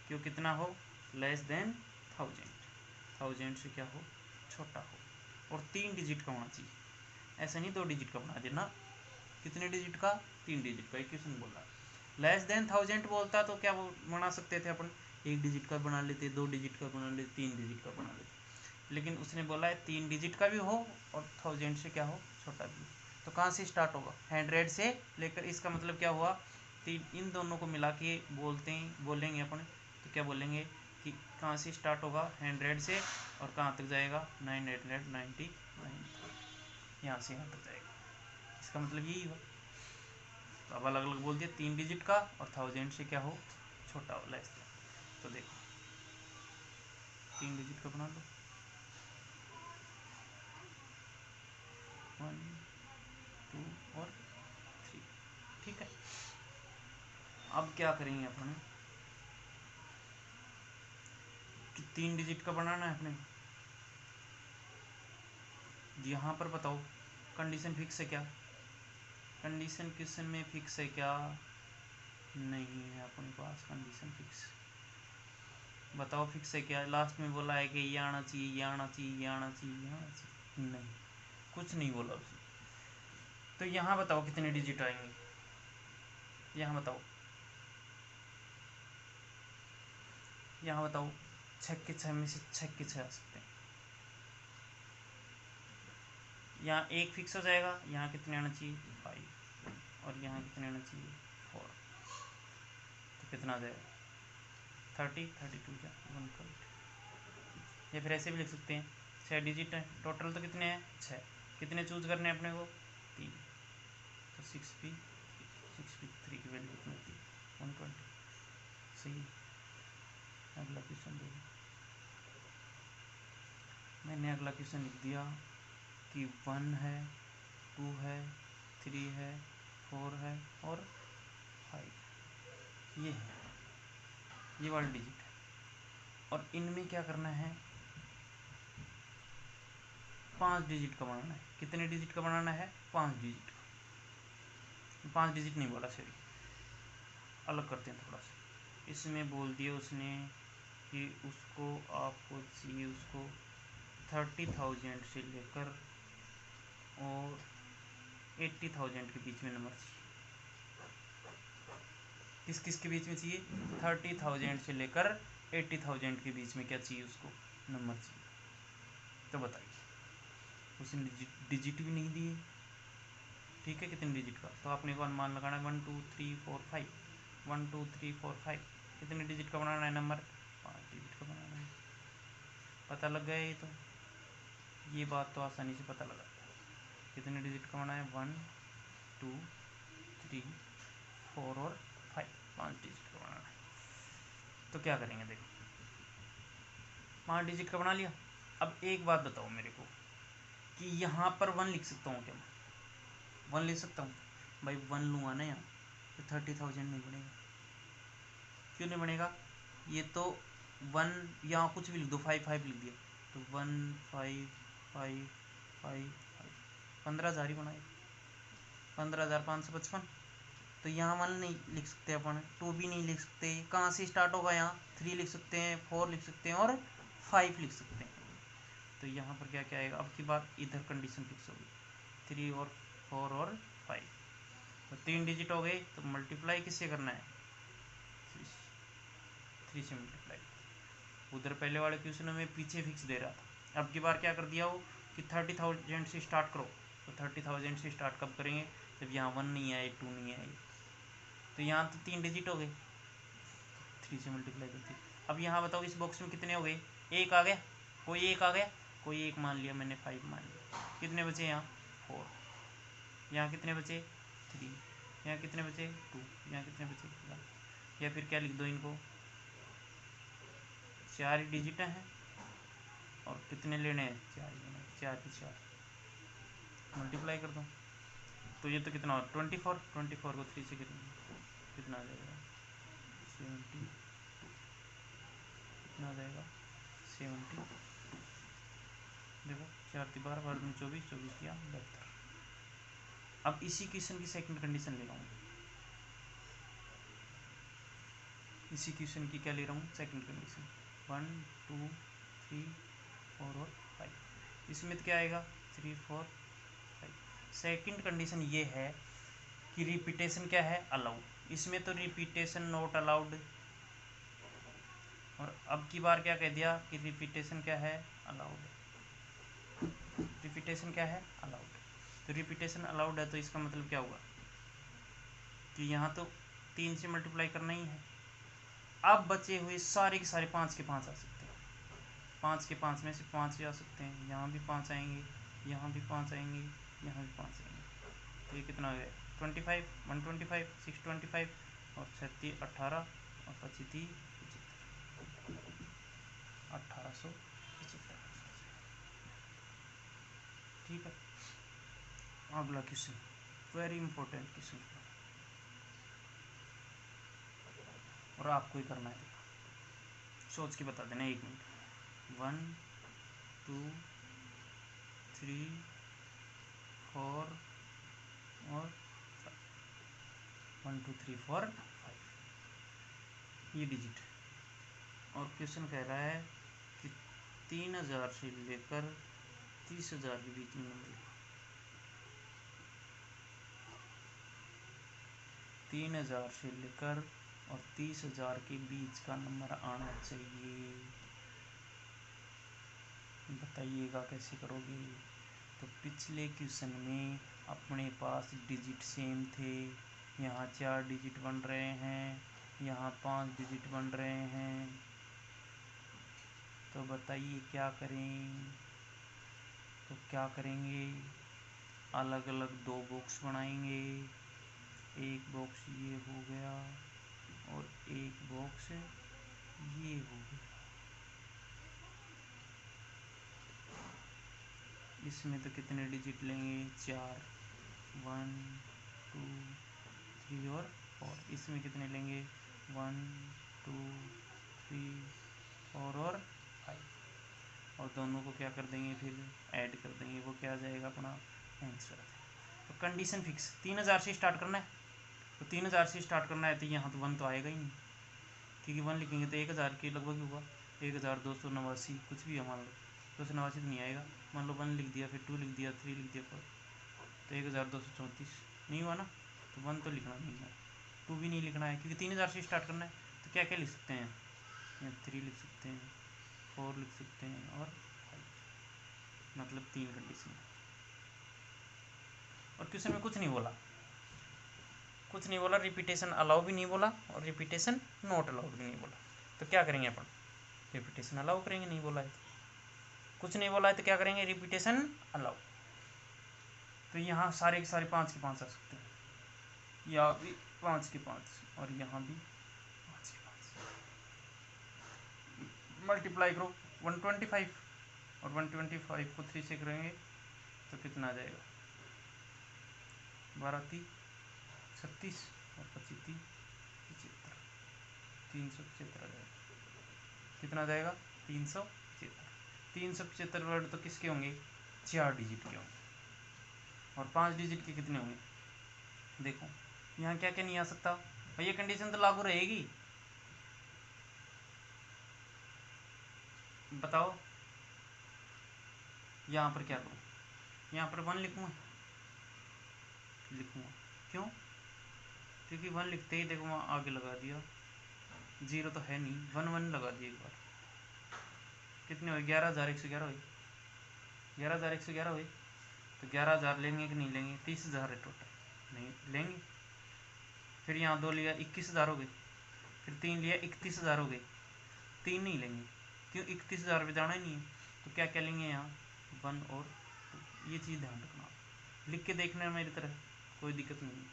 कि वो कितना हो, लेस देन 1000 से क्या हो, छोटा हो, और 3 डिजिट का होना चाहिए। ऐसा नहीं 2 डिजिट का बना देना। कितने डिजिट का, 3 डिजिट का। एक क्वेश्चन बोल रहा है लेस देन 1000 बोलता तो क्या बना सकते थे अपन, 1 डिजिट का बना लेते, 2 डिजिट का बना लेते, 3 डिजिट का बना लेते, लेकिन उसने बोला है 3 डिजिट का भी हो और 1000 से क्या हो, छोटा भी हो। तो कहाँ से स्टार्ट होगा, 100 से लेकर, इसका मतलब क्या हुआ, इन दोनों को मिला के बोलेंगे अपन, तो क्या बोलेंगे कि कहाँ से स्टार्ट होगा, 100 से, और कहाँ तक जाएगा, 999, यहाँ से यहाँ तक जाएगा। इसका मतलब यही हुआ। तो अब अलग अलग बोल दिया, 3 डिजिट का और 1000 से क्या हो, छोटा हो, लेस देन। तो देखो 3 डिजिट का बना लो, 1 2 और 3, ठीक है। अब क्या करेंगे अपन कि 3 डिजिट का बनाना है अपने, यहाँ पर बताओ कंडीशन फिक्स है क्या, कंडीशन क्वेश्चन में फिक्स है क्या, नहीं है अपने पास कंडीशन फिक्स। बताओ फिक्स है क्या, लास्ट में बोला है कि ये आना चाहिए, ये आना चाहिए, ये आना चाहिए, ये आना चाहिए, नहीं, कुछ नहीं बोला उसने। तो यहाँ बताओ कितने डिजिट आएंगे, यहाँ बताओ, यहाँ बताओ, 6 के 6 में से 6 के 6 आ सकते हैं। यहाँ 1 फिक्स हो जाएगा, यहाँ कितने आना चाहिए, 5, और यहाँ कितने आना चाहिए, 4। तो कितना आ जाएगा, 30, 32 या 120। या फिर ऐसे भी लिख सकते हैं, 6 डिजिट है टोटल, तो कितने हैं, 6, कितने चूज करने हैं अपने को, 3। तो 6p3 की वैल्यू कितनी होती है, 120। सही। अगला क्वेश्चन देखो, मैंने अगला क्वेश्चन लिख दिया कि 1 है, 2 है, 3 है, 4 है और 5, ये है, ये वाला डिजिट है। और इनमें क्या करना है, 5 डिजिट का बनाना है। कितने डिजिट का बनाना है, 5 डिजिट का। 5 डिजिट नहीं बोला, सॉरी, अलग करते हैं थोड़ा सा। इसमें बोल दिया उसने कि उसको, आपको चाहिए उसको 30,000 से लेकर और 80,000 के बीच में नंबर चाहिए। किस किस के बीच में चाहिए, 30,000 से लेकर 80,000 के बीच में क्या चाहिए उसको, नंबर चाहिए। तो बताइए, उसने डिजिट भी नहीं दिए, ठीक है, कितने डिजिट का, तो आपने को अनुमान लगाना है 1 2 3 4 5, 1 2 3 4 5, कितने डिजिट का बनाना है नंबर, 5 डिजिट का बनाना है। पता लग गया ये, तो ये बात तो आसानी से पता लगा, कितने डिजिट का बनाना है 1 2 3 4 और 5, 5 डिजिट का बनाना है। तो क्या करेंगे, देखो 5 डिजिट का बना लिया। अब एक बात बताओ मेरे को कि यहाँ पर 1 लिख सकता हूँ क्या, मैं 1 लिख सकता हूँ भाई, 1 लूँगा ना यहाँ तो 30,000 नहीं बनेगा। क्यों नहीं बनेगा, ये तो 1 यहाँ कुछ भी लिख दो, 5 5 लिख दिया तो 1 5 5 5 15,000 ही बनाएगा, 15,555। तो यहाँ 1 नहीं लिख सकते अपन, 2 भी नहीं लिख सकते, कहाँ से स्टार्ट होगा, यहाँ 3 लिख सकते हैं, 4 लिख सकते हैं और 5 लिख सकते हैं। तो यहाँ पर क्या क्या आएगा, अब की बार इधर कंडीशन फिक्स होगी, 3 और 4 और 5, तो 3 डिजिट हो गए, तो मल्टीप्लाई किससे करना है, 3 से मल्टीप्लाई। उधर पहले वाले क्वेश्चन में पीछे फिक्स दे रहा था, अब की बार क्या कर दिया हो कि 30,000 से स्टार्ट करो, तो 30,000 से स्टार्ट कब करेंगे, जब यहाँ 1 नहीं आए 2 नहीं आए, तो यहाँ तो 3 डिजिट हो गए, 3 से मल्टीप्लाई करती। अब यहाँ बताओ इस बॉक्स में कितने हो गए, एक आ गया, कोई एक आ गया, कोई एक मान लिया मैंने, 5 मान लिया, कितने बचे यहाँ 4, यहाँ कितने बचे 3, यहाँ कितने बचे 2, यहाँ कितने बचे 1, या फिर क्या लिख दो इनको, 4 ही डिजिट हैं और कितने लेने हैं, 4 ही लेने, 4 की 4 मल्टीप्लाई कर दो, तो ये तो कितना हो 24 को 3 से कितना आ जाएगा 72, कितना आ जाएगा 72, देखो 4 की 12 12 24 24 या 72। अब इसी क्वेश्चन की सेकंड कंडीशन ले रहा हूँ, इसी क्वेश्चन की क्या ले रहा हूँ सेकंड कंडीशन, 1 2 3 4 और 5, इसमें तो क्या आएगा 3 4 5। सेकंड कंडीशन ये है कि रिपीटेशन क्या है अलाउड, इसमें तो रिपीटेशन नॉट अलाउड, और अब की बार क्या कह दिया कि रिपीटेशन क्या है अलाउड, रिपीटेशन क्या है अलाउड। तो रिपीटेशन अलाउड है, तो इसका मतलब क्या हुआ कि यहाँ तो 3 से मल्टीप्लाई करना ही है। अब बचे हुए सारे के सारे 5 के 5 आ सकते हैं, 5 के 5 में से 5 आ सकते हैं, यहाँ भी 5 आएंगे, यहाँ भी 5 आएंगे, यहाँ भी 5 आएंगे, तो ये कितना हो गया 25 125 625 और 36 18 और 25 1875। ठीक है, अगला क्वेश्चन वेरी इंपॉर्टेंट क्वेश्चन, और आपको ही करना है, सोच के बता देना 1 मिनट, 1 2 3 4 और 1 2 3 4 5 ये डिजिट, और क्वेश्चन कह रहा है कि 3,000 से लेकर 30,000 के बीच में नंबर, 3,000 से लेकर और 30,000 के बीच का नंबर आना चाहिए, बताइएगा कैसे करोगे। तो पिछले क्वेश्चन में अपने पास डिजिट सेम थे, यहाँ 4 डिजिट बन रहे हैं, यहाँ 5 डिजिट बन रहे हैं, तो बताइए क्या करें। तो क्या करेंगे, अलग अलग 2 बॉक्स बनाएंगे, एक बॉक्स ये हो गया और एक बॉक्स ये हो गया, इसमें तो कितने डिजिट लेंगे 4, 1 2 3 और 4, इसमें कितने लेंगे 1 2 3 4 और 5, और दोनों को क्या कर देंगे फिर ऐड कर देंगे, वो क्या आ जाएगा अपना आंसर। तो कंडीशन फिक्स 3,000 से स्टार्ट करना है, तो 3,000 से स्टार्ट करना है, तो यहाँ तो 1 तो आएगा ही नहीं, क्योंकि 1 लिखेंगे तो 1,000 के लगभग हुआ, 1,289 कुछ भी है, मान लो 289 तो नहीं आएगा, मान लो 1 लिख दिया, फिर 2 लिख दिया, 3 लिख दिया, 4, तो 1,234 नहीं हुआ ना, तो 1 तो लिखना नहीं है, 2 भी नहीं लिखना है, क्योंकि 3,000 से स्टार्ट करना है। तो क्या क्या लिख सकते हैं, यहाँ 3 लिख सकते हैं, 4 लिख सकते हैं और 5, मतलब 3 कंडीशन। और क्वेश्चन में कुछ नहीं बोला, रिपीटेशन अलाउ भी नहीं बोला और रिपीटेशन नॉट अलाउड भी नहीं बोला। तो क्या करेंगे अपन, रिपीटेशन अलाउ करेंगे, नहीं बोला है कुछ नहीं बोला है तो क्या करेंगे, रिपीटेशन अलाउ। तो यहाँ सारे के सारे 5 के 5 आ सकते हैं, यहाँ भी 5 के 5 और यहाँ भी 5 के 5। मल्टीप्लाई करो 125 और 125 को 3 से करेंगे तो कितना आ जाएगा, 12 3 36 और 25 3 75, 375 आ जाएगा। कितना आ जाएगा, 375। 375 वर्ड तो किसके होंगे, 4 डिजिट के होंगे और 5 डिजिट के कितने होंगे। देखो यहाँ क्या क्या नहीं आ सकता, और ये कंडीशन तो लागू रहेगी, बताओ। यहाँ पर क्या करूँ, यहाँ पर 1 लिखूँगा, क्यों, क्योंकि 1 लिखते ही देखो वहाँ आगे लगा दिया, 0 तो है नहीं, 1 1 लगा दिया एक बार। कितने हुए, 11,111 हुए, 11,111 हुए। तो 11,000 लेंगे कि नहीं लेंगे, 30,000 है टोटल, नहीं लेंगे। फिर यहाँ 2 लिया 21,000 हो गए, फिर 3 लिया 31,000 हो गए, 3 नहीं लेंगे, क्यों 31,000 पे जाना ही नहीं है। तो क्या क्या लेंगे यहाँ, 1 और 2। ये चीज़ ध्यान रखना, लिख के देखना मेरी तरह, कोई दिक्कत नहीं है।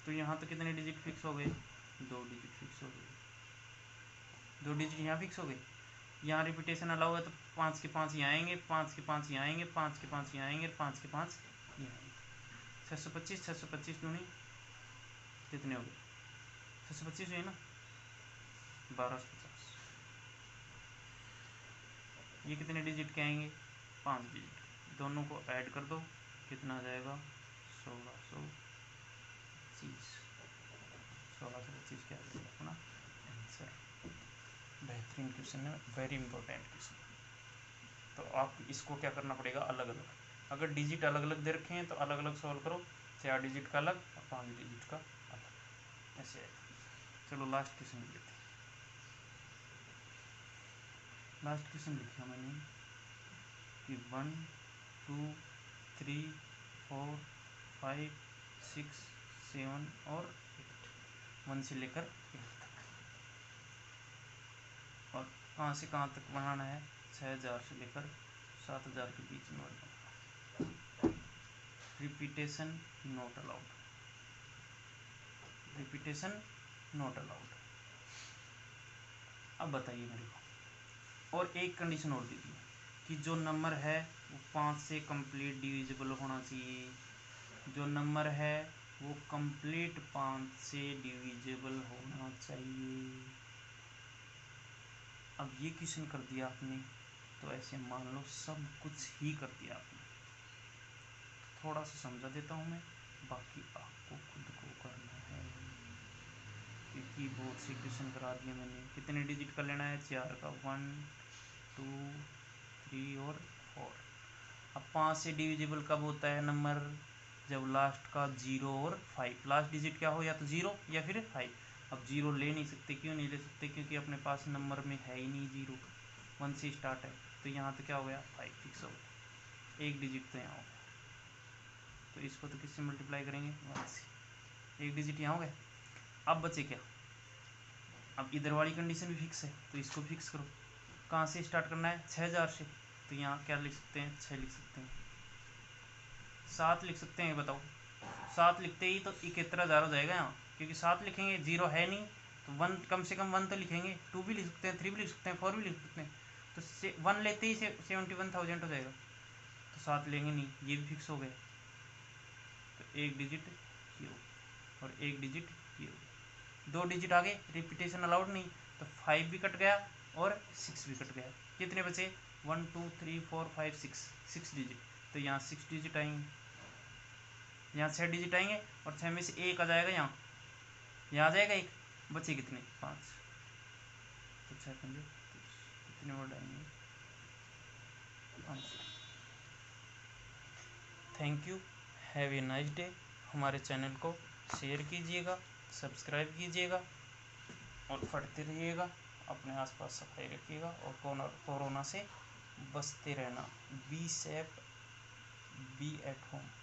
तो यहाँ तो कितने डिजिट फिक्स हो गए, 2 डिजिट फिक्स हो गए, 2 डिजिट यहाँ फिक्स हो गए। यहाँ रिपीटेशन अलाउ है तो 5 के 5 यहाँ आएंगे, 5 के 5 यहाँ आएंगे, 5 के 5 यहाँ आएंगे, 5 के 5 यहाँ आएंगे। 625 625 दूनी कितने हो गए, 625 हुए ना, 1250। ये कितने डिजिट के आएंगे, 5 डिजिट, दोनों को ऐड कर दो, कितना आ जाएगा, 1625। 1625 क्या है अपना आंसर। बेहतरीन क्वेश्चन है, वेरी इंपॉर्टेंट क्वेश्चन। तो आप इसको क्या करना पड़ेगा, अलग अलग, अगर डिजिट अलग अलग दे रखे हैं तो अलग अलग सॉल्व करो, 4 डिजिट का अलग और 5 डिजिट का अलग, ऐसे है। चलो लास्ट क्वेश्चन लेते हैं। लास्ट क्वेश्चन लिखा मैंने कि 1 2 3 4 5 6 7 और 8, 1 से लेकर 8 तक, और कहाँ से कहाँ तक बनाना है, 6,000 से लेकर 7,000 के बीच में बनाना। Repetition not allowed, repetition not allowed. अब बताइए मेरे को, और एक कंडीशन और दीजिए कि जो नंबर है वो 5 से कंप्लीट डिविजिबल होना चाहिए, जो नंबर है वो कंप्लीट 5 से डिविजिबल होना चाहिए। अब ये क्वेश्चन कर दिया आपने तो ऐसे मान लो सब कुछ ही कर दिया आपने। थोड़ा सा समझा देता हूँ मैं, बाकी आपको खुद को करना है, क्योंकि बहुत से क्वेश्चन करा दिए मैंने। कितने डिजिट का लेना है, 4 का, 1 2 3 और 4। अब 5 से डिविजिबल कब होता है नंबर, जब लास्ट का 0 और 5, लास्ट डिजिट क्या हो, या तो 0 या फिर 5। अब 0 ले नहीं सकते, क्यों नहीं ले सकते, क्योंकि अपने पास नंबर में है ही नहीं 0, 1 से स्टार्ट है। तो यहाँ तो क्या हो गया, 5 फिक्स हो गया, एक डिजिट तो यहाँ हो गया। तो इसको तो किससे मल्टीप्लाई करेंगे, 1 से, एक डिजिट यहाँ हो गया। अब बचे क्या, अब इधर वाली कंडीशन भी फिक्स है तो इसको फिक्स करो। कहाँ से स्टार्ट करना है, 6,000 से, तो यहाँ क्या लिख सकते हैं, 6 लिख सकते हैं, 7 लिख सकते हैं, बताओ। 7 लिखते ही तो 71,000 हो जाएगा यहाँ, क्योंकि 7 लिखेंगे 0 है नहीं, तो 1 कम से कम 1 तो लिखेंगे, 2 भी लिख सकते हैं, 3 भी लिख सकते हैं, 4 भी लिख सकते हैं। तो 1 लेते ही 71,000 हो जाएगा, तो 7 लेंगे नहीं, ये भी फिक्स हो गया। तो एक डिजिट ये और एक डिजिट ये, 2 डिजिट आगे, रिपीटेशन अलाउड नहीं, तो 5 भी कट गया और 6 भी कट गया। कितने बचे, 1 2 3 4 5 6 डिजिट। तो यहाँ 6 डिजिट आएंगे, यहाँ 6 डिजिट आएंगे और 6 में से 1 आ जाएगा, यहाँ आ जाएगा 1, बचे कितने, 5। तो 6 पंजे कितने वर्ड आएंगे, 5। Thank you, have a nice day. हमारे चैनल को शेयर कीजिएगा, सब्सक्राइब कीजिएगा और पढ़ते रहिएगा। अपने आसपास सफाई रखिएगा और कोरोना से बचते रहना। Be safe, be at home.